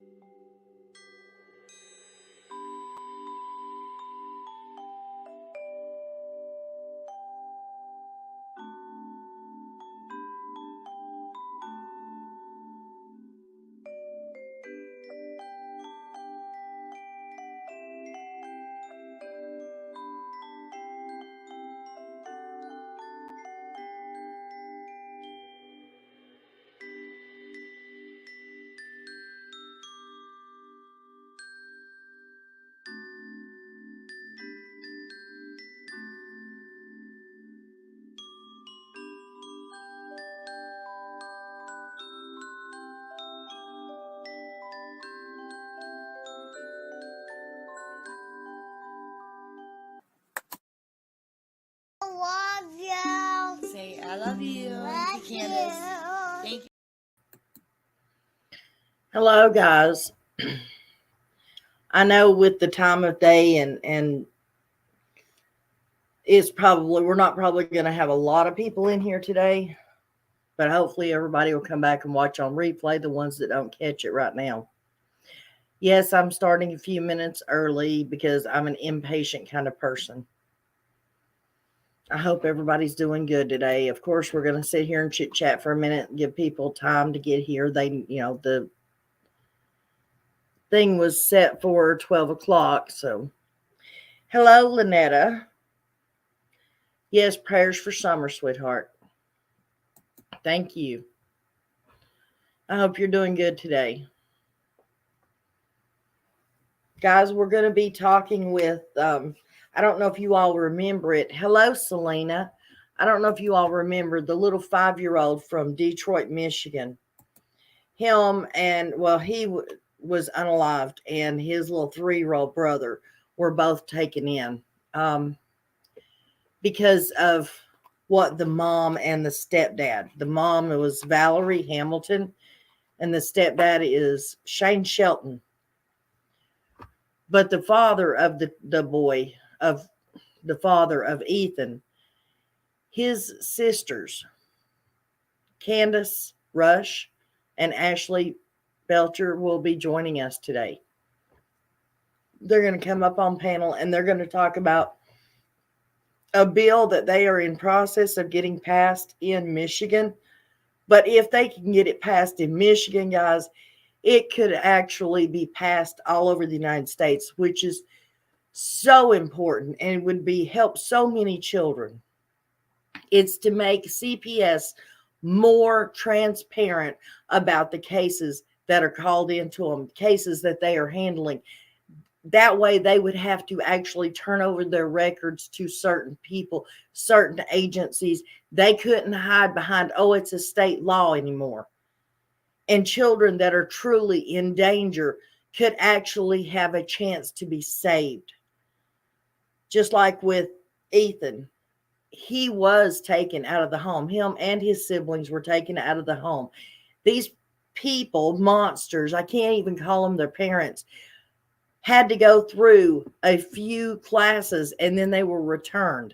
Love you. Say, I love you. Love Candace. you. Thank you. Hello, guys. I know with the time of day and we're not probably going to have a lot of people in here today, but hopefully everybody will come back and watch on replay, the ones that don't catch it right now. Yes, I'm starting a few minutes early because I'm an impatient kind of person. I hope everybody's doing good today. Of course, we're going to sit here and chit chat for a minute and give people time to get here. The thing was set for 12 o'clock. So, hello, Lynetta. Yes, prayers for summer, sweetheart. Thank you. I hope you're doing good today. Guys, we're going to be talking with, I don't know if you all remember it. Hello, Selena. I don't know if you all remember the little 5-year-old from Detroit, Michigan. Him and, well, he was unalived, and his little 3-year-old brother were both taken in because of what the mom and the stepdad. The mom was Valerie Hamilton, and the stepdad is Shane Shelton. But the father of the father of Ethan, his sisters, Candace Rush and Ashley Belcher, will be joining us today. They're going to come up on panel and they're going to talk about a bill that they are in process of getting passed in Michigan. But if they can get it passed in Michigan, guys, it could actually be passed all over the United States, which is so important and would help so many children. It's to make CPS more transparent about the cases that are called into them, cases that they are handling. That way they would have to actually turn over their records to certain people, certain agencies. They couldn't hide behind, oh, it's a state law anymore. And children that are truly in danger could actually have a chance to be saved. Just like with Ethan, he was taken out of the home. Him and his siblings were taken out of the home. These people, monsters, I can't even call them their parents, had to go through a few classes and then they were returned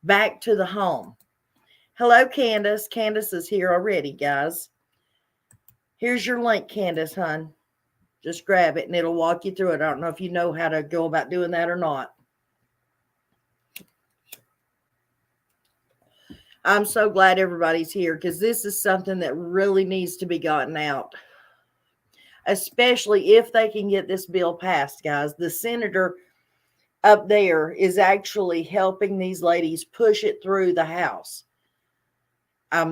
back to the home. Hello, Candace. Candace is here already, guys. Here's your link, Candace, hon. Just grab it and it'll walk you through it. I don't know if you know how to go about doing that or not. I'm so glad everybody's here because this is something that really needs to be gotten out, especially if they can get this bill passed, guys. The senator up there is actually helping these ladies push it through the House.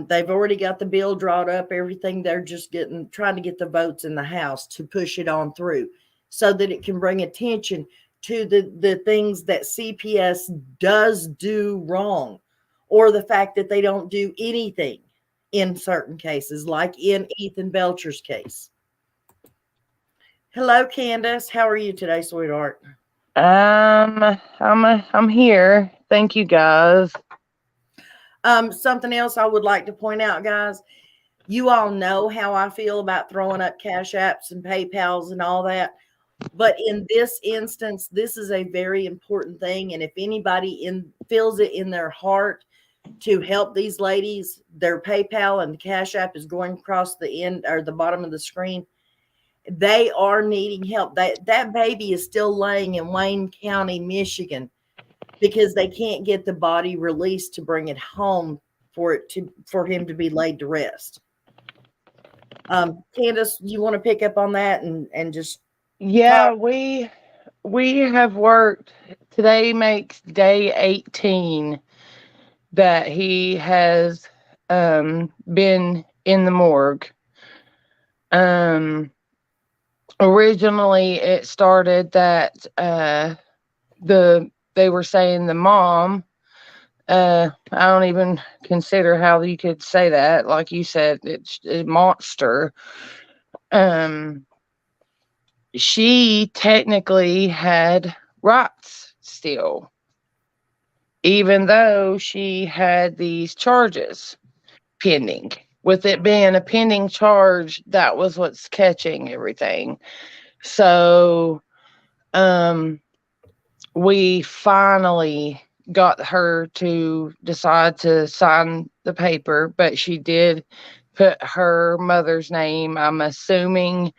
They've already got the bill drawn up, everything. They're just trying to get the votes in the House to push it on through so that it can bring attention to the things that CPS does do wrong, or the fact that they don't do anything in certain cases, like in Ethan Belcher's case. Hello, Candace. How are you today, sweetheart? I'm here. Thank you, guys. Something else I would like to point out, guys. You all know how I feel about throwing up Cash Apps and PayPals and all that. But in this instance, this is a very important thing. And if anybody feels it in their heart to help these ladies, their PayPal and the Cash App is going across the end or the bottom of the screen. They are needing help. That baby is still laying in Wayne County, Michigan, because they can't get the body released to bring it home for him to be laid to rest. Candace, you want to pick up on that and just Yeah, talk? we have worked. Today makes day 18 that he has been in the morgue. Originally it started that they were saying the mom, I don't even consider how you could say that. Like you said, it's a monster. Um, she technically had rights still, even though she had these charges pending. With it being a pending charge, that was what's catching everything. So, we finally got her to decide to sign the paper, but she did put her mother's name. I'm assuming,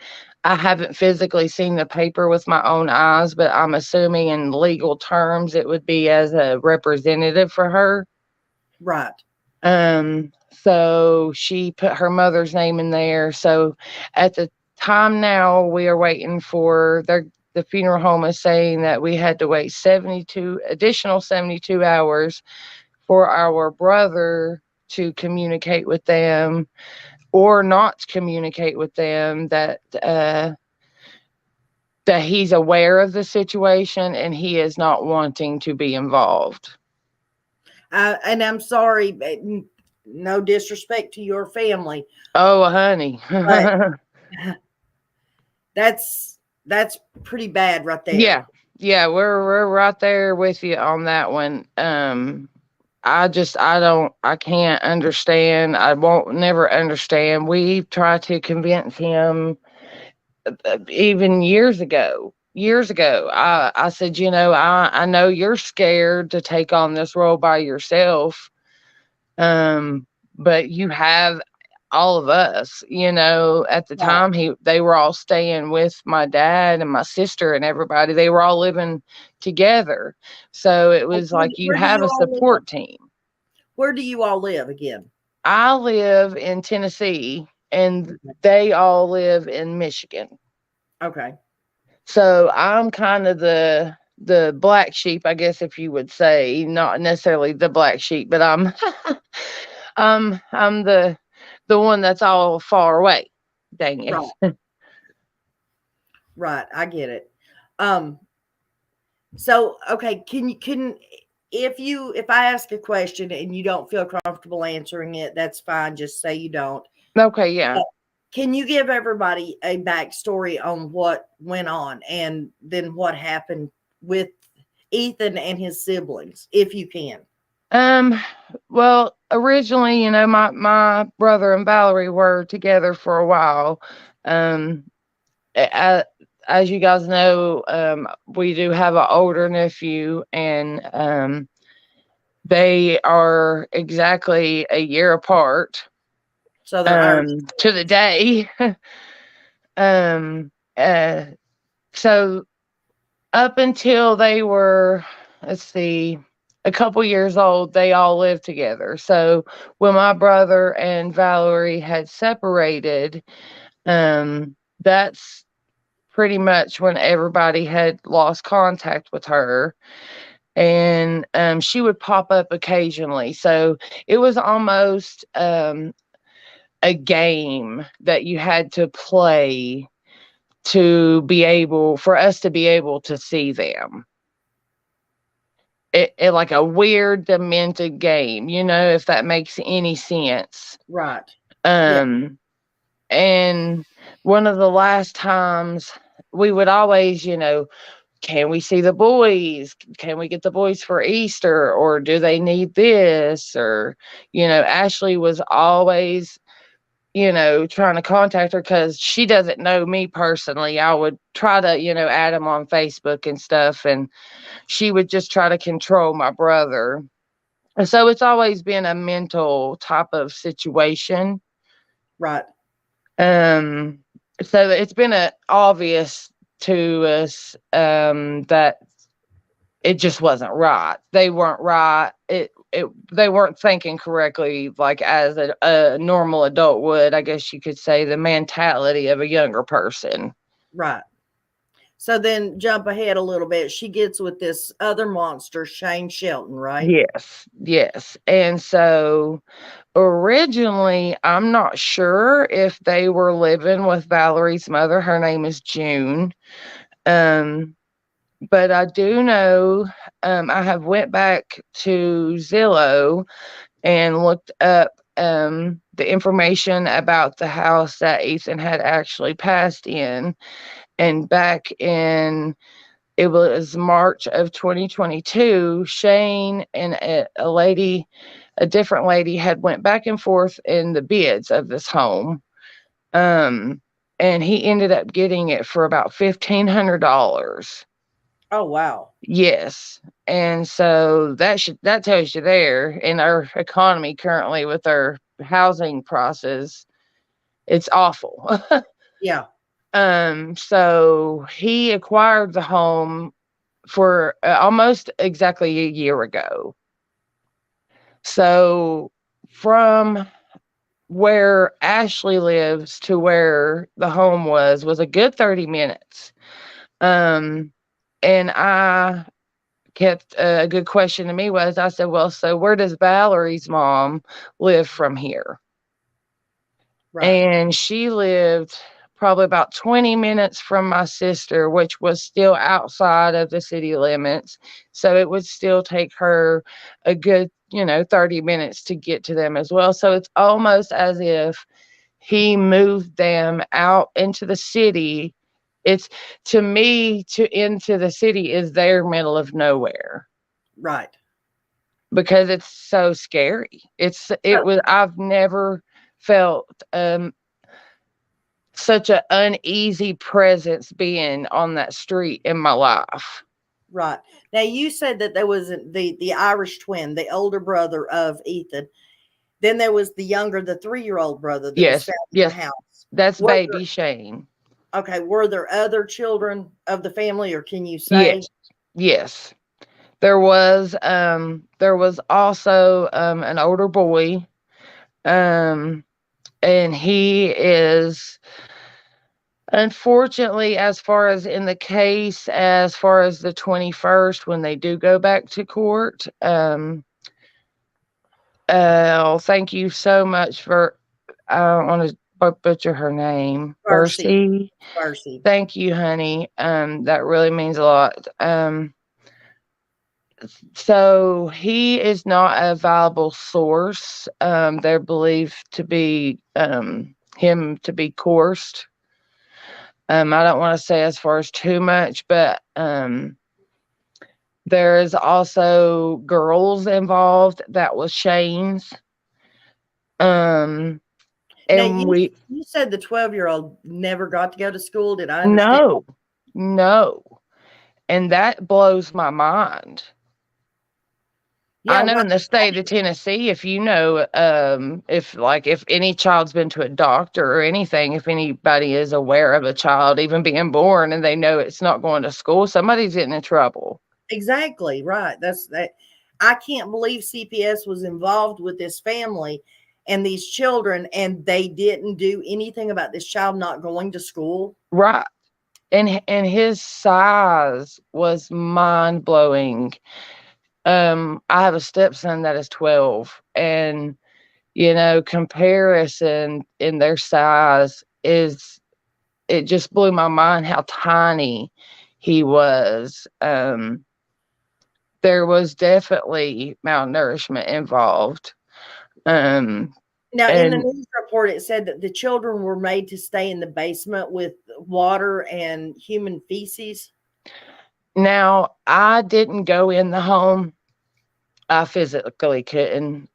I haven't physically seen the paper with my own eyes, but I'm assuming in legal terms it would be as a representative for her. Right. So she put her mother's name in there. So at the time now, we are waiting for the funeral home is saying that we had to wait 72 hours for our brother to communicate with them or not communicate with them, that he's aware of the situation and he is not wanting to be involved. And I'm sorry, but no disrespect to your family, Oh, honey. but that's pretty bad right there. Yeah, we're right there with you on that one. I can't understand. I won't never understand. We tried to convince him even years ago. Years ago, I said, I know you're scared to take on this role by yourself, but you have all of us. At the Right. time, they were all staying with my dad and my sister and everybody. They were all living together, so it was like you Where do have you a all live? support team. Where do you all live again? I live in Tennessee and they all live in Michigan. Okay. So I'm kind of the black sheep, I guess, if you would say. Not necessarily the black sheep, but I'm I'm the one that's all far away. Dang Right. it. Right. I get it. Um, so okay, can if I ask a question and you don't feel comfortable answering it, that's fine. Just say you don't. Okay, yeah. Can you give everybody a backstory on what went on and then what happened with Ethan and his siblings, if you can? Um, well, originally, my brother and Valerie were together for a while. Um, as you guys know, we do have an older nephew, and they are exactly a year apart. So they're Irish. To the day. um, uh, so up until they were, let's see, a couple years old, they all lived together. So when my brother and Valerie had separated, that's pretty much when everybody had lost contact with her. And she would pop up occasionally. So it was almost a game that you had to play for us to be able to see them. It like a weird demented game, if that makes any sense. Right. Yeah. And one of the last times we would always, can we see the boys? Can we get the boys for Easter? Or do they need this? Or, Ashley was always, trying to contact her because she doesn't know me personally. I would try to, add him on Facebook and stuff. And she would just try to control my brother. And so it's always been a mental type of situation. Right. Um, So it's been obvious to us that it just wasn't right. They weren't right. They weren't thinking correctly, like as a normal adult would. I guess you could say the mentality of a younger person. Right. So then jump ahead a little bit. She gets with this other monster, Shane Shelton, right? Yes, yes. And so originally, I'm not sure if they were living with Valerie's mother. Her name is June. Um, but I do know I have went back to Zillow and looked up the information about the house that Ethan had actually passed in. And back in, it was March of 2022, Shane and a different lady had went back and forth in the bids of this home. And he ended up getting it for about $1,500. Oh, wow. Yes. And so that tells you there in our economy currently with our housing prices, it's awful. Yeah. So he acquired the home for almost exactly a year ago. So from where Ashley lives to where the home was a good 30 minutes. And I kept a good question to me was I said, well, so where does Valerie's mom live from here? Right. And she lived probably about 20 minutes from my sister, which was still outside of the city limits. So it would still take her a good, 30 minutes to get to them as well. So it's almost as if he moved them out into the city. It's to me to into the city is their middle of nowhere Right. because it's so scary. I've never felt such an uneasy presence being on that street in my life. Right. Now you said that there was the Irish twin, the older brother of Ethan. Then there was the 3-year-old brother that was Yes, found in the yes, house. that's Were baby Shane. okay, were there other children of the family, or can you say? Yes, yes. There was also an older boy, um, and he is unfortunately, as far as in the case, as far as the 21st, when they do go back to court, thank you so much for, I don't want to butcher her name, Mercy. Bercy. Mercy. Thank you, honey. That really means a lot. So he is not a viable source. They're believed to be him to be coerced. I don't want to say as far as too much, but there is also girls involved. That was Shane's. Um, Now and you said the 12-year-old never got to go to school. Did I understand? No, and that blows my mind. I Yeah. know Well, in the state of Tennessee, if you know, if any child's been to a doctor or anything, if anybody is aware of a child even being born and they know it's not going to school, somebody's getting in trouble. exactly right. That's that. I can't believe CPS was involved with this family and these children, and they didn't do anything about this child not going to school. Right. And his size was mind blowing. I have a stepson that is 12, and comparison in their size is, it just blew my mind how tiny he was. There was definitely malnourishment involved. Now, in the And news report, it said that the children were made to stay in the basement with water and human feces. now I didn't go in the home. I physically couldn't.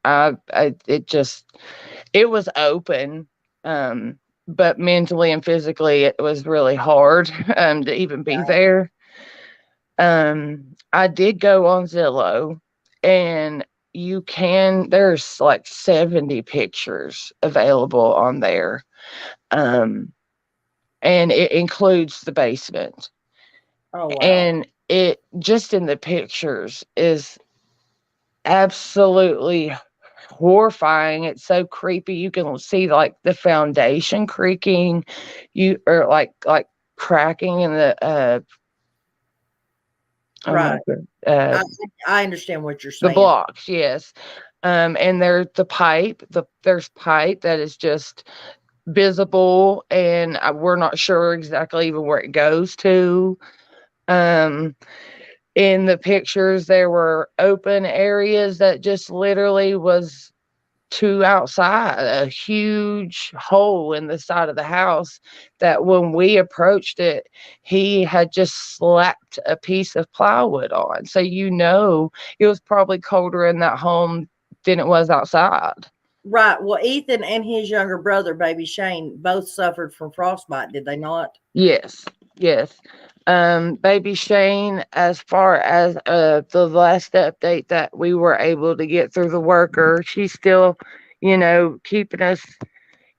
It was open, but mentally and physically it was really hard to even be there. I did go on Zillow, and there's like 70 pictures available on there. Um, and it includes the basement. Oh wow. And it just in the pictures is absolutely horrifying. It's so creepy. You can see like the foundation creaking, you or like cracking in the oh my Right. god, I understand what you're the saying. blocks, yes. And there's the pipe. There's pipe that is just visible, and we're not sure exactly even where it goes to. Um, in the pictures, there were open areas that just literally was to outside, a huge hole in the side of the house that when we approached it, he had just slapped a piece of plywood on. So, it was probably colder in that home than it was outside. Right. Well, Ethan and his younger brother, baby Shane, both suffered from frostbite, did they not? Yes, yes. Baby Shane, as far as the last update that we were able to get through the worker, she's still, keeping us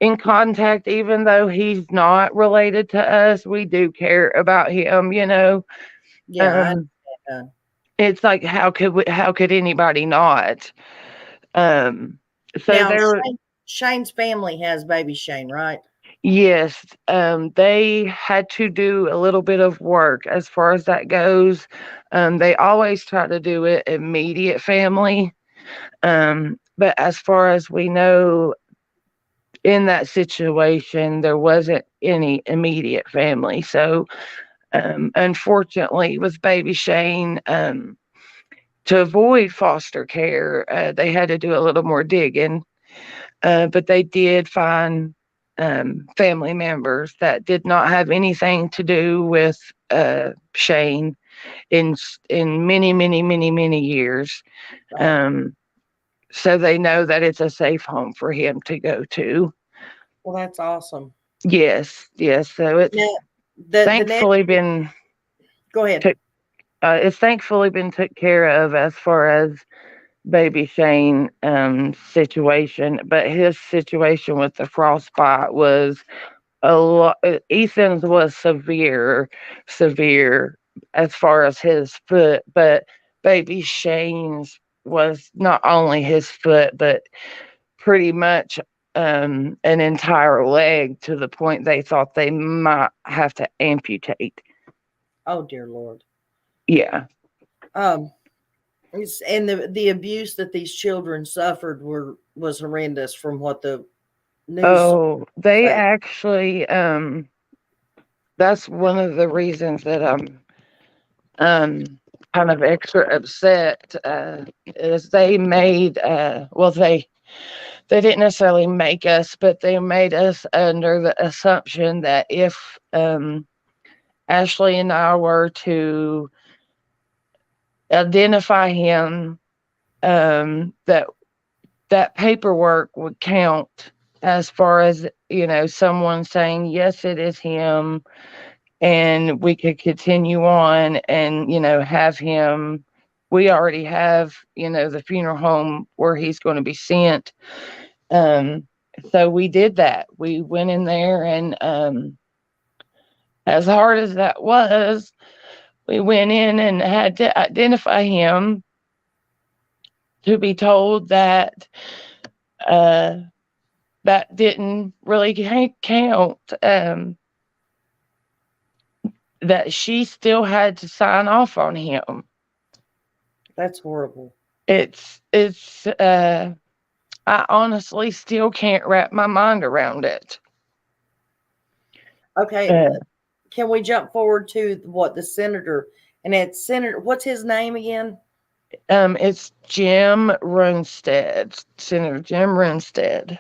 in contact, even though he's not related to us. We do care about him. Yeah, I Um, understand. it's like how could anybody not? Um, so Now, there, Shane's family has baby Shane, right? yes, they had to do a little bit of work as far as that goes. They always try to do it immediate family. But as far as we know, in that situation, there wasn't any immediate family. So, unfortunately, with baby Shane, to avoid foster care, they had to do a little more digging. But they did find family members that did not have anything to do with Shane in many, many, many, many years. Right. Um, so they know that it's a safe home for him to go to. Well, that's awesome. Yes, yes. So it's Now, the next, thankfully been go ahead. took. It's thankfully been took care of as far as baby Shane situation, but his situation with the frostbite was a lot. Ethan's was severe as far as his foot, but baby Shane's was not only his foot, but pretty much an entire leg to the point they thought they might have to amputate. Oh, dear Lord. Yeah. Um, and the abuse that these children suffered was horrendous from what the news Oh, they say. actually that's one of the reasons that I'm kind of extra upset is they made they didn't necessarily make us, but they made us under the assumption that if Ashley and I were to identify him, that paperwork would count as far as someone saying yes, it is him, and we could continue on and have him. We already have the funeral home where he's going to be sent. um so we did that. We went in there, and as hard as that was, we went in and had to identify him, to be told that uh that didn't really count. That she still had to sign off on him. That's horrible. It's I honestly still can't wrap my mind around it. Okay, Uh, can we jump forward to what the senator and it's Senator? What's his name again? it's Jim Runstead, Senator Jim Runstead.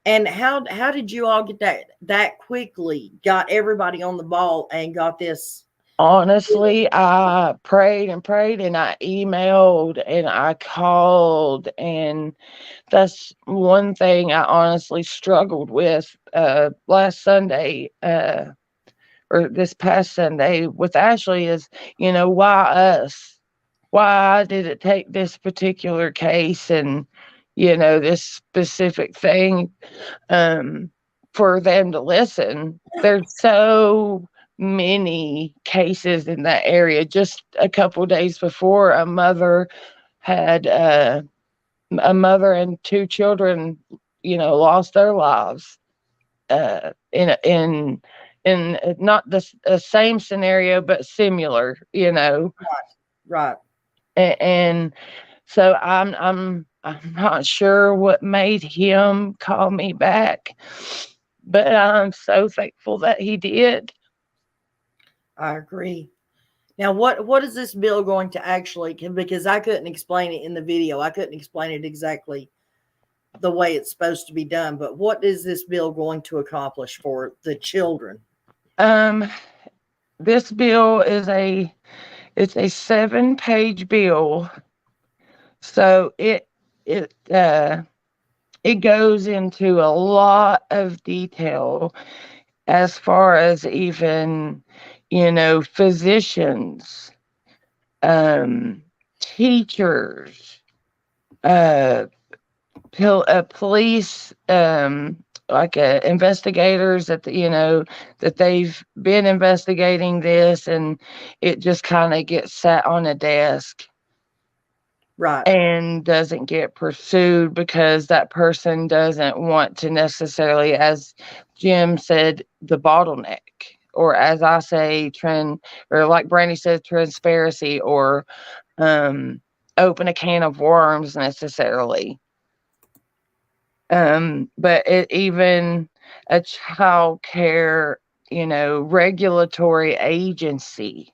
And how did you all get that quickly? Got everybody on the ball and got this? Honestly, I prayed and prayed, and I emailed and I called, and that's one thing I honestly struggled with last Sunday. Or this past Sunday with Ashley is, why us? Why did it take this particular case and, this specific thing um, for them to listen. There's so many cases in that area. Just a couple days before, a mother and two children, lost their lives in not the same scenario, but similar, Right. and so I'm not sure what made him call me back, but I'm so thankful that he did. I agree. Now, what is this bill going to actually? Because I couldn't explain it in the video. I couldn't explain it exactly the way it's supposed to be done. But what is this bill going to accomplish for the children? This bill is it's a 7-page bill, so it goes into a lot of detail as far as even physicians, teachers, uh police, like investigators that they've been investigating this, and it just kind of gets sat on a desk Right. and doesn't get pursued because that person doesn't want to necessarily, as Jim said, the bottleneck, or as I say, or like Brandy said, transparency, or open a can of worms necessarily. But even a child care, regulatory agency,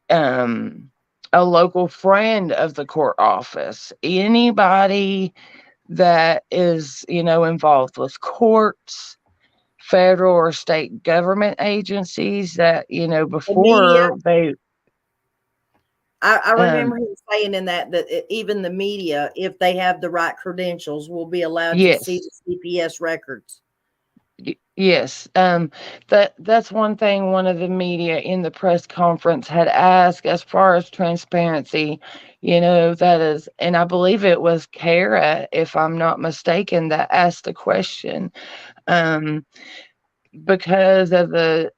a local friend of the court office, anybody that is, involved with courts, federal or state government agencies that, The media. before they. I um remember him saying in that even the media, if they have the right credentials, will be allowed to see yes. the CPS records. Yes, that's one thing one of the media in the press conference had asked as far as transparency. That is, and I believe it was Kara, if I'm not mistaken, that asked the question. Um, because of the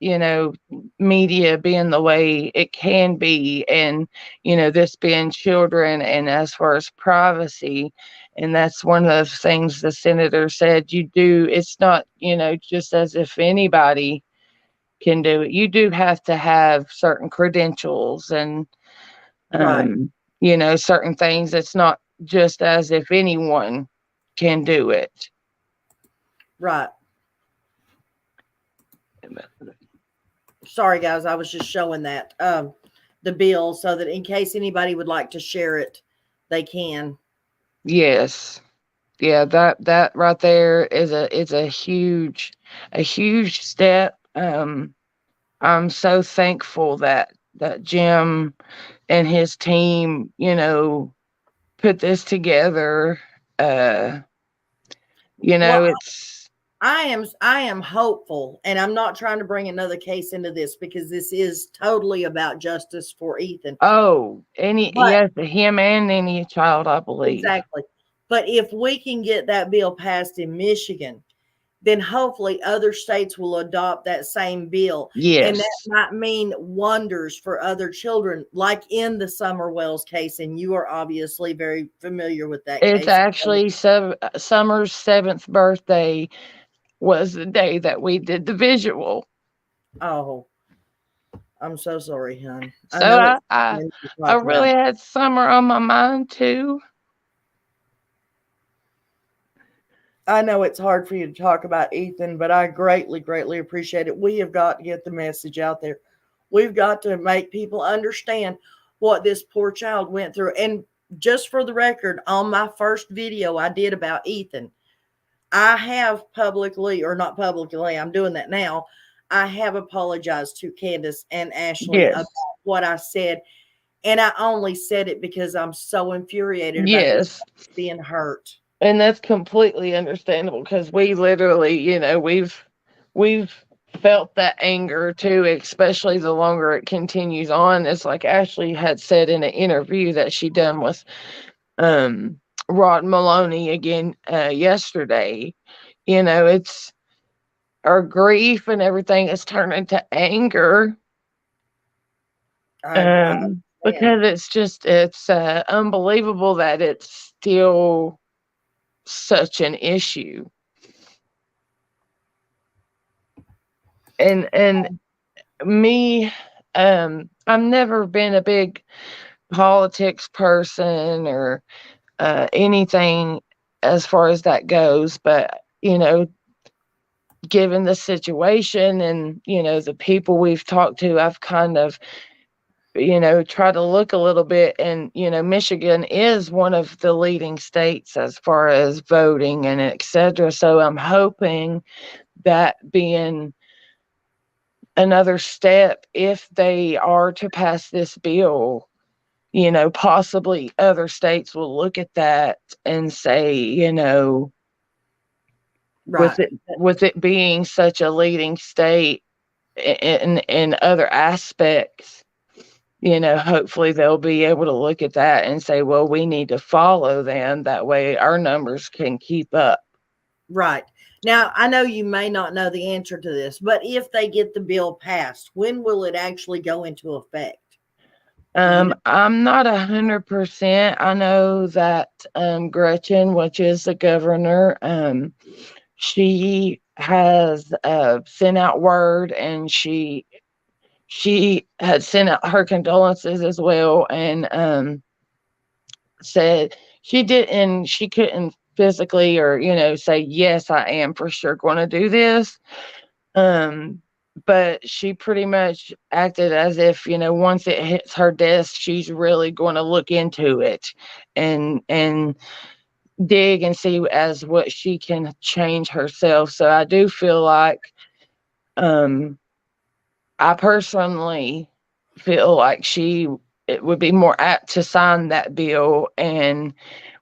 media being the way it can be, and this being children, and as far as privacy, and that's one of the things the senator said, it's not just as if anybody can do it. You do have to have certain credentials, and Right. certain things. It's not just as if anyone can do it. Right. Sorry, guys. I was just showing that the bill so that in case anybody would like to share it, they can. Yes. Yeah, that right there is a huge step. I'm so thankful that Jim and his team, put this together. Well, It's. I am hopeful, and I'm not trying to bring another case into this because this is totally about justice for Ethan. Oh, But yes, him and any child, I believe. exactly. But if we can get that bill passed in Michigan, then hopefully other states will adopt that same bill. And that Yes. might mean wonders for other children, like in the Summer Wells case. And you are obviously very familiar with that It's case. actually Summer's 7th birthday was the day that we did the visual. Oh, I'm so sorry, hon. I So know it's I something to talk really about. had Summer on my mind too. I know it's hard for you to talk about Ethan, but I greatly, greatly appreciate it. We have got to get the message out there. We've got to make people understand what this poor child went through. And just for the record, on my first video I did about Ethan, I have publicly, or not publicly, I'm doing that now. I have apologized to Candace and Ashley about Yes. what I said. And I only said it because I'm so infuriated about this Yes. being hurt. And that's completely understandable because we literally, we've felt that anger too, especially the longer it continues on. It's like Ashley had said in an interview that she done with Rod Maloney again yesterday. It's our grief and everything is turning to anger. I understand. Because it's unbelievable that it's still such an issue. And me, I've never been a big politics person or anything as far as that goes, but given the situation and the people we've talked to, I've kind of try to look a little bit, and Michigan is one of the leading states as far as voting and etc. So I'm hoping that being another step, if they are to pass this bill, possibly other states will look at that and say, Right. with it being such a leading state in other aspects, hopefully they'll be able to look at that and say, well, we need to follow them. That way our numbers can keep up. Right. Now, I know you may not know the answer to this, but if they get the bill passed, when will it actually go into effect? I'm not 100%. I know that Gretchen, which is the governor, she has sent out word, and she had sent out her condolences as well, and said she couldn't physically or say, yes, I am for sure going to do this, but she pretty much acted as if once it hits her desk, she's really going to look into it and dig and see as what she can change herself. So I do feel like I personally feel like it would be more apt to sign that bill. And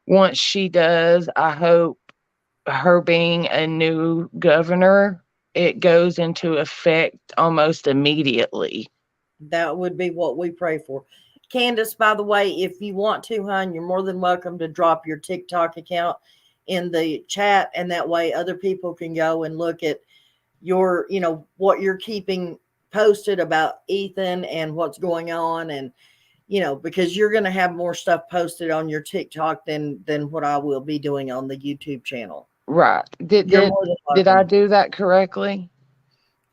once she does, I hope her being a new governor, it goes into effect almost immediately. That would be what we pray for. Candace, by the way, if you want to, hon, you're more than welcome to drop your TikTok account in the chat, and that way other people can go and look at your, what you're keeping posted about Ethan and what's going on, and because you're going to have more stuff posted on your TikTok than what I will be doing on the YouTube channel. Right. Did I do that correctly?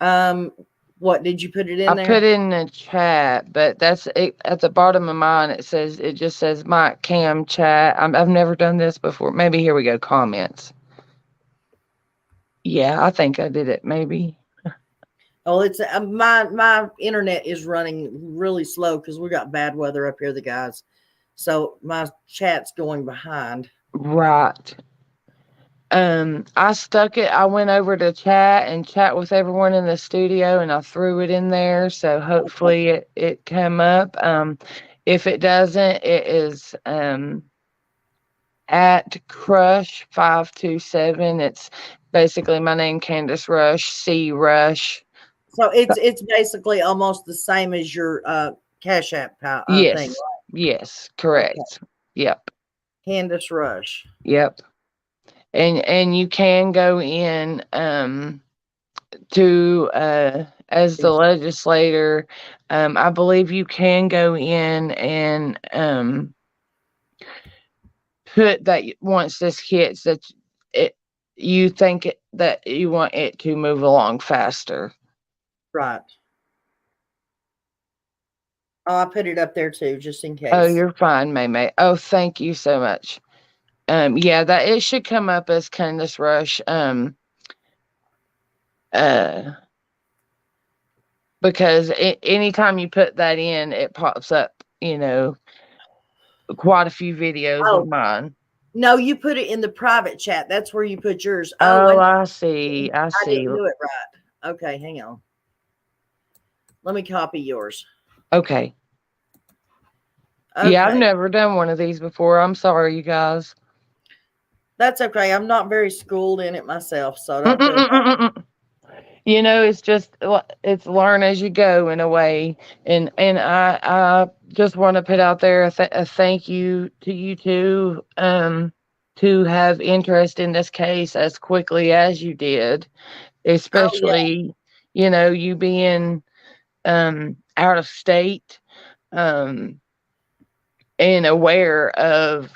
What did you put it in there? I put it in the chat, but that's it, at the bottom of mine. It just says Mike Cam chat. I've never done this before. Maybe here we go. Comments. Yeah, I think I did it. Maybe. Oh, it's my internet is running really slow because we got bad weather up here, the guys. So my chat's going behind. Right. I stuck it. I went over to chat with everyone in the studio, and I threw it in there. So hopefully it came up. If it doesn't, it is at Crush 527. It's basically my name, Candace Rush, C Rush. So it's basically almost the same as your Cash App yes. thing, right? Yes, correct. Okay. Yep. Candace Rush. Yep. And you can go in to as the legislator, I believe you can go in and put that once this hits that you think that you want it to move along faster. Right. Oh, I put it up there too, just in case. Oh, you're fine, May. Oh, thank you so much. Yeah, that it should come up as Candace Rush. Because anytime you put that in, it pops up, quite a few videos of mine. No, you put it in the private chat. That's where you put yours. Oh, I see. I didn't do it right. Okay, hang on. Let me copy yours. Okay. Yeah, I've never done one of these before. I'm sorry, you guys. That's okay. I'm not very schooled in it myself, so don't feel bad. It's learn as you go in a way. And I just want to put out there a thank you to you two, to have interest in this case as quickly as you did. Oh yeah. especially, you being out of state, um, and aware of,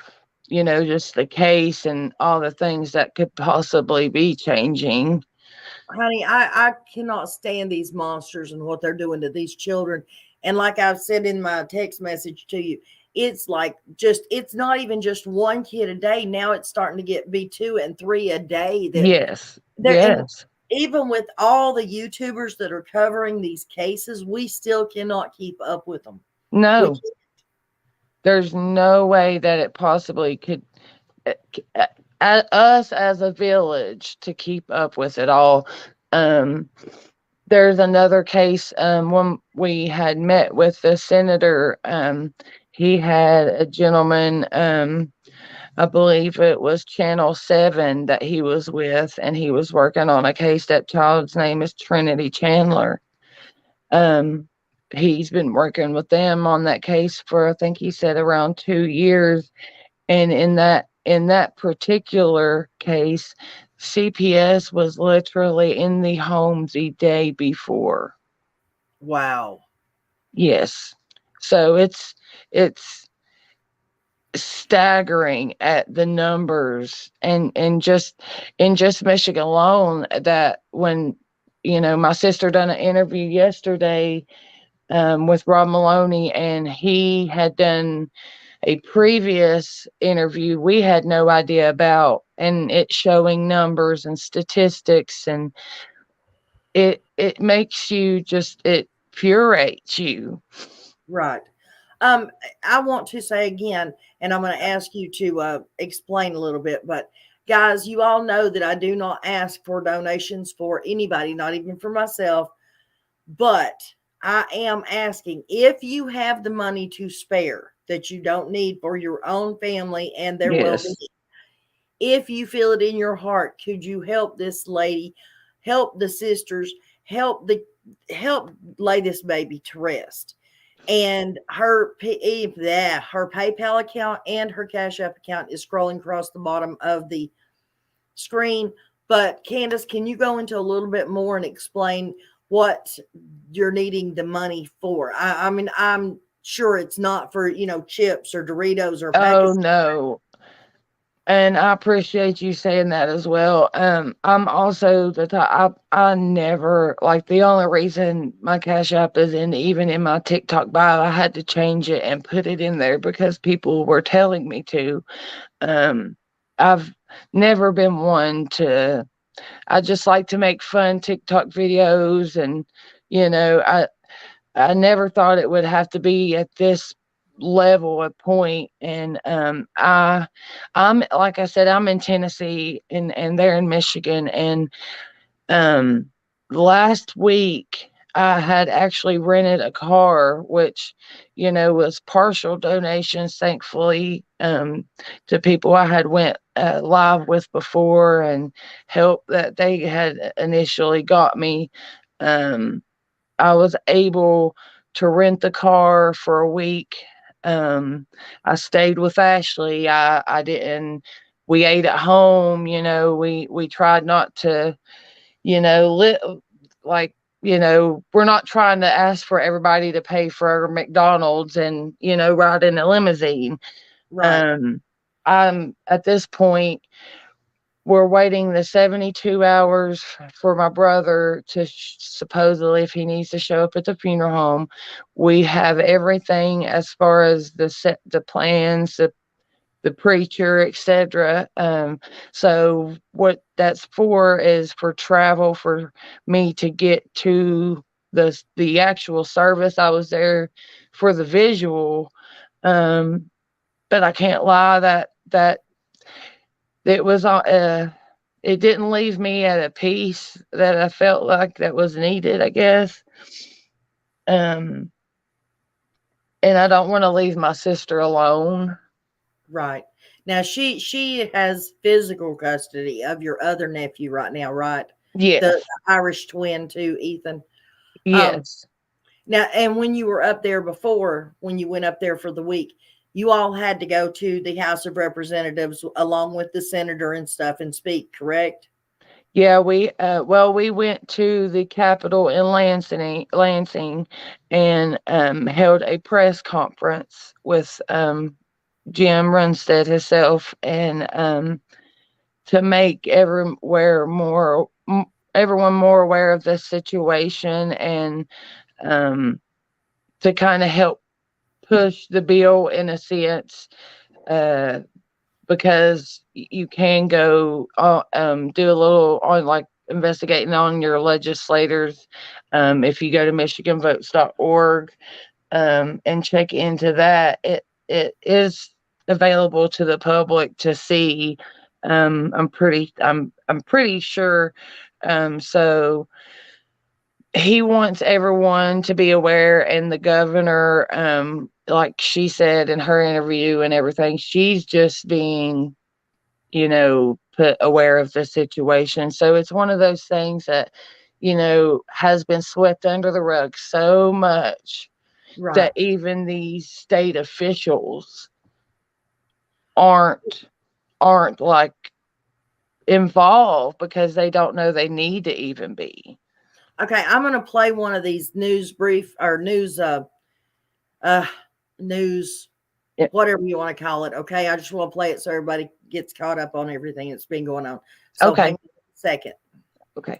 just the case and all the things that could possibly be changing. Honey, I cannot stand these monsters and what they're doing to these children. And like I've said in my text message to you, it's like it's not even just one kid a day. Now it's starting to be 2 and 3 a day that Yes. they're, and Yes. even with all the YouTubers that are covering these cases, we still cannot keep up with them. We No, there's no way that it possibly could, uh, us as a village to keep up with it all. Um, there's another case, when we had met with the senator, he had a gentleman, I believe it was Channel 7 that he was with, and he was working on a case. That child's name is Trinity Chandler. Um, he's been working with them on that case for, I think he said, around 2 years. And in that particular case, CPS was literally in the home the day before. wow. Yes. So it's staggering at the numbers, and just in just Michigan alone, that when, my sister done an interview yesterday, with Rob Maloney, and he had done a previous interview we had no idea about, and it showing numbers and statistics, and it makes you just, it furates you. Right. I want to say again, and I'm going to ask you to explain a little bit, but guys, you all know that I do not ask for donations for anybody, not even for myself, but I am asking if you have the money to spare that you don't need for your own family and their well-being. Yes. If you feel it in your heart, could you help this lady, help the sisters, help lay this baby to rest? And her PayPal account and her Cash App account is scrolling across the bottom of the screen. But Candace, can you go into a little bit more and explain what you're needing the money for? I mean, I'm sure it's not for chips or Doritos or Oh packets. no. And I appreciate you saying that as well. I'm also the type, I never, like, the only reason my Cash App is even in my TikTok bio, I had to change it and put it in there because people were telling me to. I've never been one to, I just like to make fun TikTok videos, and I never thought it would have to be at this level of point. And I'm, like I said, I'm in Tennessee, and they're in Michigan. And um last week I had actually rented a car, which was partial donations, thankfully, to people I had went live with before, and help that they had initially got me. I was able to rent the car for a week. I stayed with Ashley. I didn't. We ate at home. We tried not to. Like, we're not trying to ask for everybody to pay for McDonald's and ride in a limousine. Right. Um, I'm at this point, we're waiting the 72 hours for my brother to supposedly, if he needs to show up at the funeral home. We have everything as far as the plans, the preacher, etc. So what that's for is for travel, for me to get to the actual service. I was there for the visual, but I can't lie, that it was it didn't leave me at a peace that I felt like that was needed, I guess. Um, and I don't want to leave my sister alone. Right. Now she has physical custody of your other nephew right now, right? The Yes, Irish twin too, Ethan. Um yes, Now, and when you were up there before, when you went up there for the week, you all had to go to the House of Representatives along with the senator and stuff and speak, correct? Yeah, we went to the Capitol in Lansing, and held a press conference with Jim Runstead himself, and to make everyone more aware of the situation, and um, to kind of help push the bill in a sense, uh, because you can go do a little on, like, investigating on your legislators, if you go to michiganvotes.org, and check into that. It is available to the public to see. I'm pretty sure. So he wants everyone to be aware, and the governor, like she said in her interview and everything, she's just being, put aware of the situation. So it's one of those things that, has been swept under the rug so much Right. that even these state officials aren't like involved, because they don't know they need to even be. Okay, I'm going to play one of these news news, Yeah. whatever you want to call it. Okay, I just want to play it so everybody gets caught up on everything that's been going on. So Okay. hang on a second. Okay.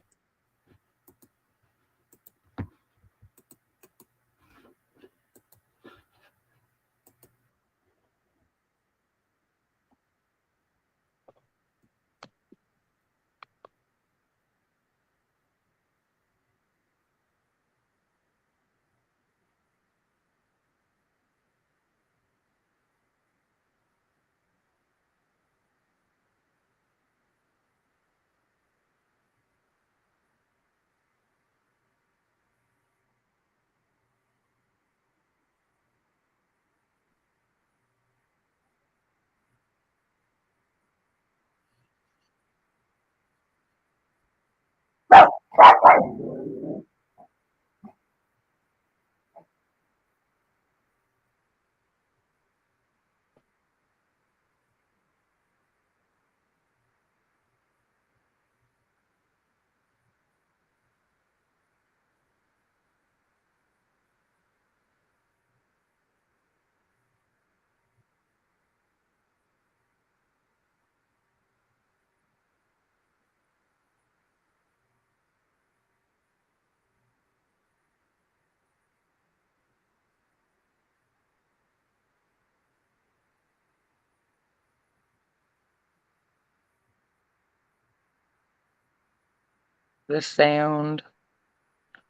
The sound.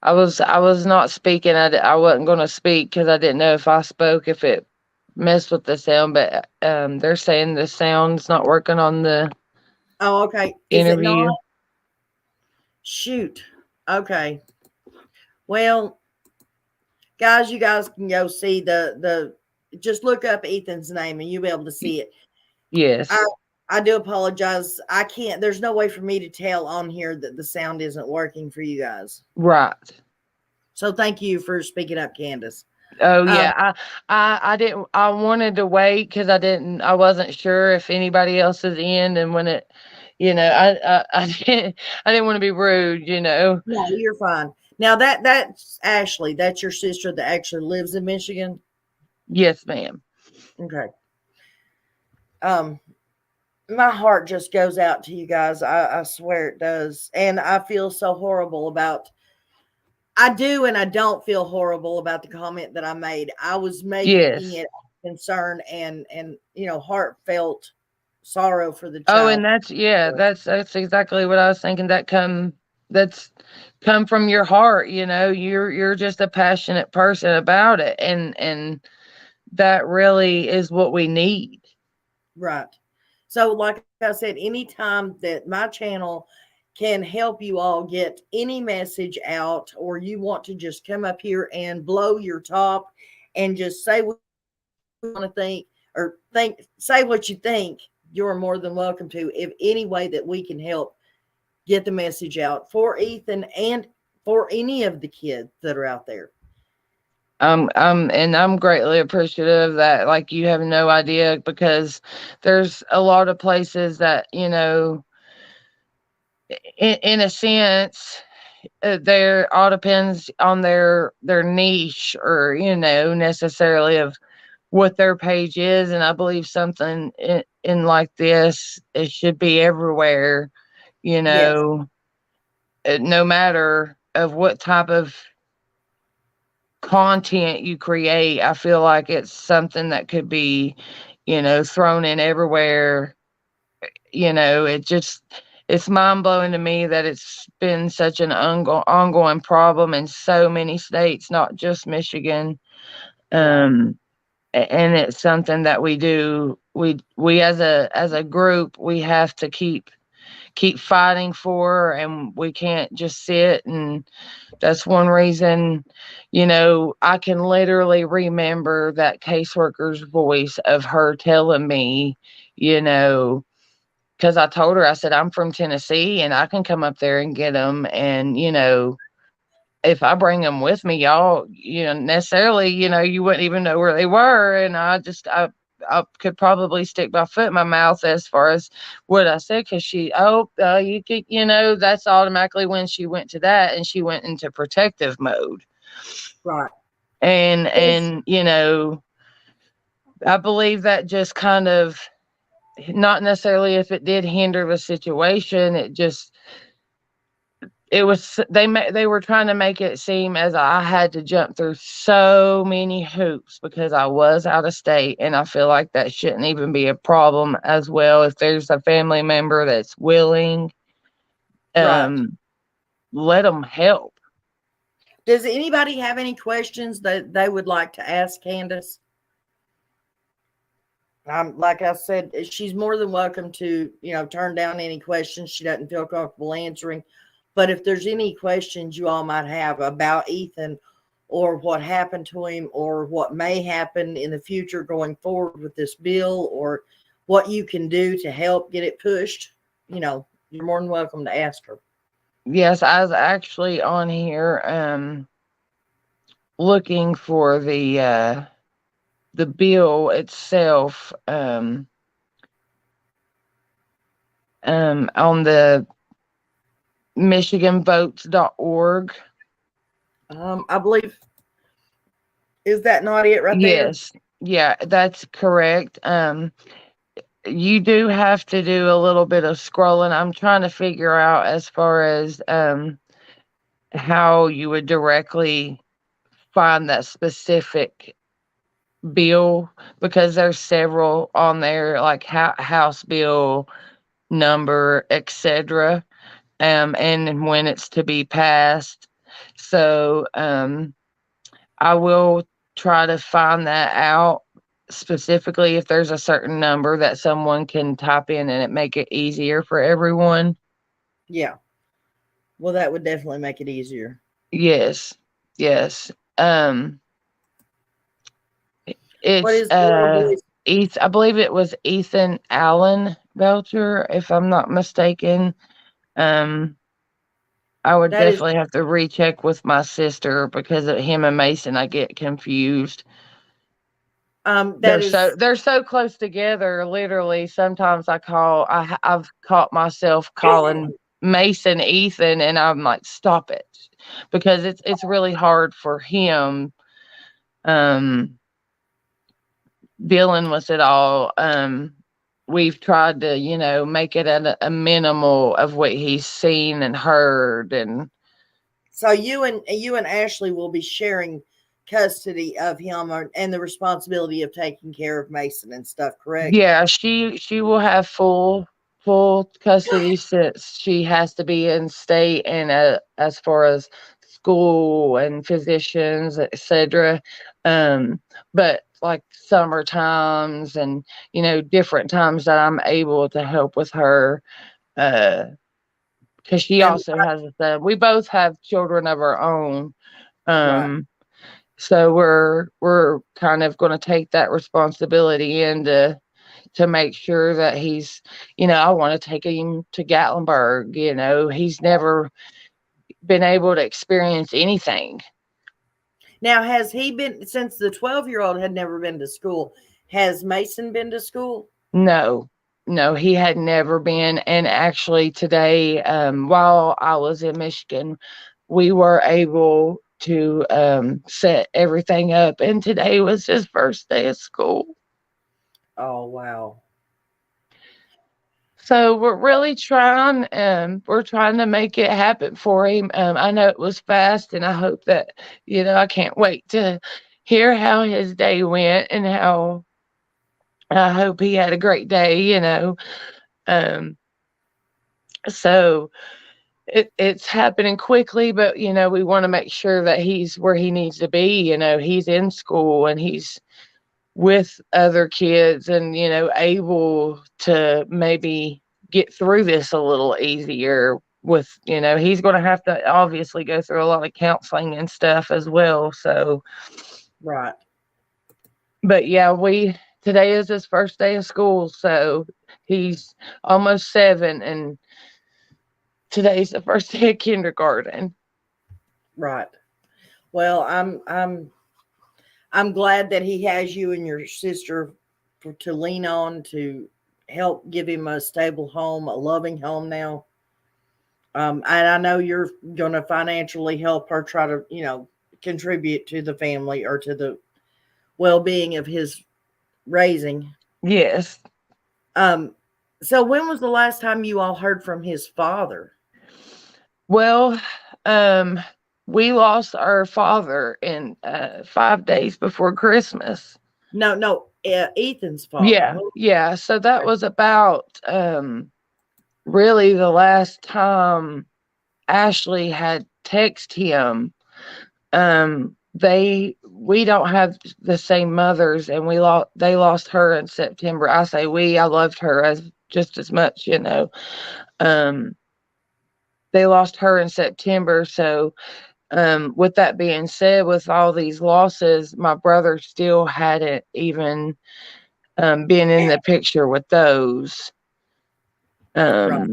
I was not speaking. I wasn't going to speak because I didn't know if I spoke, if it messed with the sound. But they're saying the sound's not working on the Oh, okay. Is it interview. not? Shoot. Okay. Well, guys, you guys can go see the just look up Ethan's name and you'll be able to see it. Yes. I do apologize. I can't, there's no way for me to tell on here that the sound isn't working for you guys. Right. So thank you for speaking up, Candace. Oh yeah. I didn't. I wanted to wait because I wasn't sure if anybody else is in, and when it, I didn't want to be rude. No, you're fine. Now that's Ashley. That's your sister that actually lives in Michigan. Yes, ma'am. Okay. My heart just goes out to you guys. I swear it does. And I feel so horrible about, I do and I don't feel horrible about the comment that I made. I was making Yes. it concern and heartfelt sorrow for the Oh, child. and that's exactly what I was thinking. That's come from your heart. You're just a passionate person about it, and that really is what we need. Right. So like I said, anytime that my channel can help you all get any message out, or you want to just come up here and blow your top and just say what you want to think, or say what you think, you're more than welcome to. If any way that we can help get the message out for Ethan and for any of the kids that are out there. And I'm greatly appreciative of that. Like, you have no idea, because there's a lot of places that, in a sense, there all depends on their niche, or necessarily of what their page is. And I believe something in like this, it should be everywhere, Yes, no matter of what type of content you create. I feel like it's something that could be, thrown in everywhere. It's mind blowing to me that it's been such an ongoing problem in so many states, not just Michigan. right, And it's something that we as a group, we have to keep fighting for, and we can't just sit. And that's one reason, I can literally remember that caseworker's voice of her telling me, because I told her, I said, I'm from Tennessee and I can come up there and get them. And, if I bring them with me, y'all, necessarily, you wouldn't even know where they were. And I could probably stick my foot in my mouth as far as what I said, because you could, that's automatically when she went to that, and she went into protective mode. right. And, Yes. and, I believe that just kind of, not necessarily if it did hinder the situation, they were trying to make it seem as I had to jump through so many hoops because I was out of state. And I feel like that shouldn't even be a problem as well. If there's a family member that's willing, Right. let them help. Does anybody have any questions that they would like to ask Candace? Like I said, she's more than welcome to, turn down any questions she doesn't feel comfortable answering. But if there's any questions you all might have about Ethan, or what happened to him, or what may happen in the future going forward with this bill, or what you can do to help get it pushed, you're more than welcome to ask her. Yes, I was actually on here looking for the bill itself on the michiganvotes.org. I believe, is that not it right there? Yes. Yeah, that's correct. You do have to do a little bit of scrolling. I'm trying to figure out as far as how you would directly find that specific bill, because there's several on there, like house bill number, etc. And when it's to be passed. So I will try to find that out specifically, if there's a certain number that someone can type in and it make it easier for everyone. Yeah. Well, that would definitely make it easier. Yes. Yes. What It's is the little boy's? I believe it was Ethan Allen Belcher, if I'm not mistaken. Um I would That is, definitely have to recheck with my sister, because of him and Mason I get confused. that is, They're so close together. Literally, sometimes I've caught myself calling Mason Ethan, and I'm like, stop it, because it's really hard for him um dealing with it all. We've tried to, make it at a minimal of what he's seen and heard. And so you and Ashley will be sharing custody of him, and the responsibility of taking care of Mason and stuff, correct? yeah, she will have full custody, since she has to be in state, and as far as school and physicians, etc. But like summer times, and different times that I'm able to help with her, because she And also has a son. We both have children of our own. right. um so we're kind of going to take that responsibility in to make sure that he's, I want to take him to Gatlinburg. He's never been able to experience anything. Now, has he been, since the 12-year-old had never been to school? Has Mason been to school? No. no, he had never been. And actually today, while I was in Michigan, we were able to set everything up. And today was his first day of school. Oh, wow. So we're really trying, we're trying to make it happen for him. I know it was fast, and I hope that, I can't wait to hear how his day went, and how I hope he had a great day. Um, so it's happening quickly, but we want to make sure that he's where he needs to be. He's in school and he's with other kids, and able to maybe get through this a little easier. With he's going to have to obviously go through a lot of counseling and stuff as well. So, Right. but yeah, today is his first day of school, so he's almost 7, and today's the first day of kindergarten. Right. Well, I'm glad that he has you and your sister to lean on to help give him a stable home, a loving home now. And I know you're going to financially help her try to, contribute to the family or to the well-being of his raising. Yes. So when was the last time you all heard from his father? Well, we lost our father in 5 days before Christmas. No, Ethan's father. Yeah. So that was about really the last time Ashley had texted him. We don't have the same mothers, and they lost her in September. I say I loved her as just as much. They lost her in September. So with that being said, with all these losses, my brother still hadn't even been in the picture with those. Right.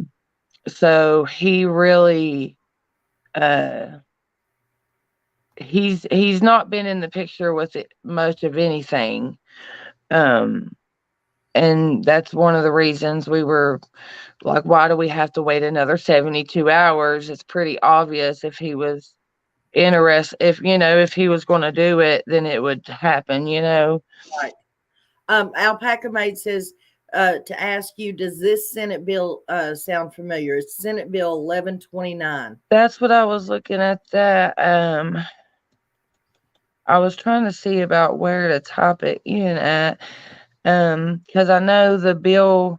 So he really, he's not been in the picture with it much of anything. And that's one of the reasons we were like, why do we have to wait another 72 hours? It's pretty obvious if he was interested, if he was going to do it, then it would happen. Right. Alpaca Maid says to ask you, does this Senate bill sound familiar? It's Senate Bill 1129. That's what I was looking at. That I was trying to see about where to type it in at, because I know the bill,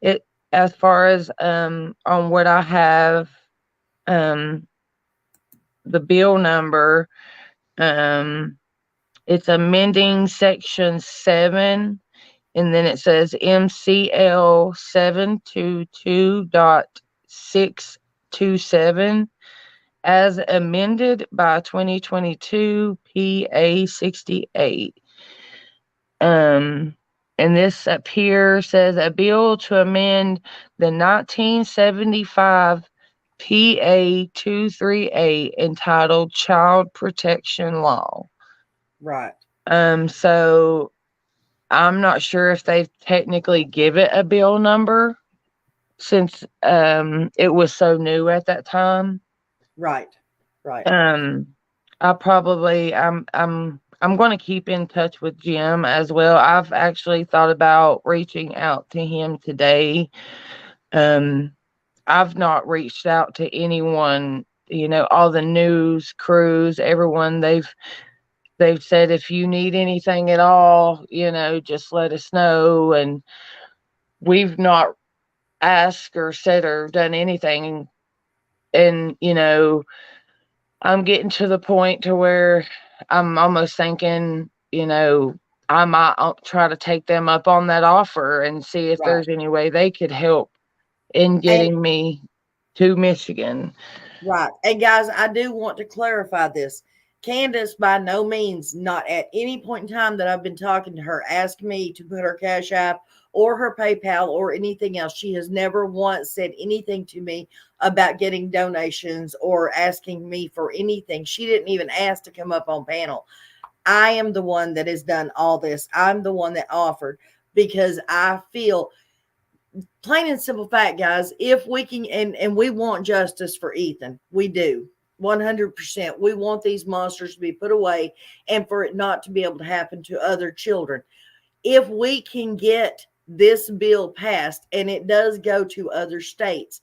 it as far as on what I have, the bill number, it's amending section 7, and then it says MCL 722.627 as amended by 2022 PA 68. And this up here says a bill to amend the 1975 PA 238 entitled Child Protection Law. Right. So I'm not sure if they technically give it a bill number, since it was so new at that time. Right. Right. I'm going to keep in touch with Jim as well. I've actually thought about reaching out to him today. I've not reached out to anyone, all the news crews, everyone. They've said, if you need anything at all, just let us know. And we've not asked or said or done anything. And I'm getting to the point to where I'm almost thinking, I might try to take them up on that offer and see if there's any way they could help in getting me to Michigan. Right. And guys, I do want to clarify this. Candace, by no means, not at any point in time that I've been talking to her, asked me to put her Cash App or her PayPal or anything else. She has never once said anything to me about getting donations or asking me for anything. She didn't even ask to come up on panel. I am the one that has done all this. I'm the one that offered, because I feel plain and simple fact, guys, if we can, and we want justice for Ethan, we do. 100%. We want these monsters to be put away and for it not to be able to happen to other children. If we can get this bill passed and it does go to other states,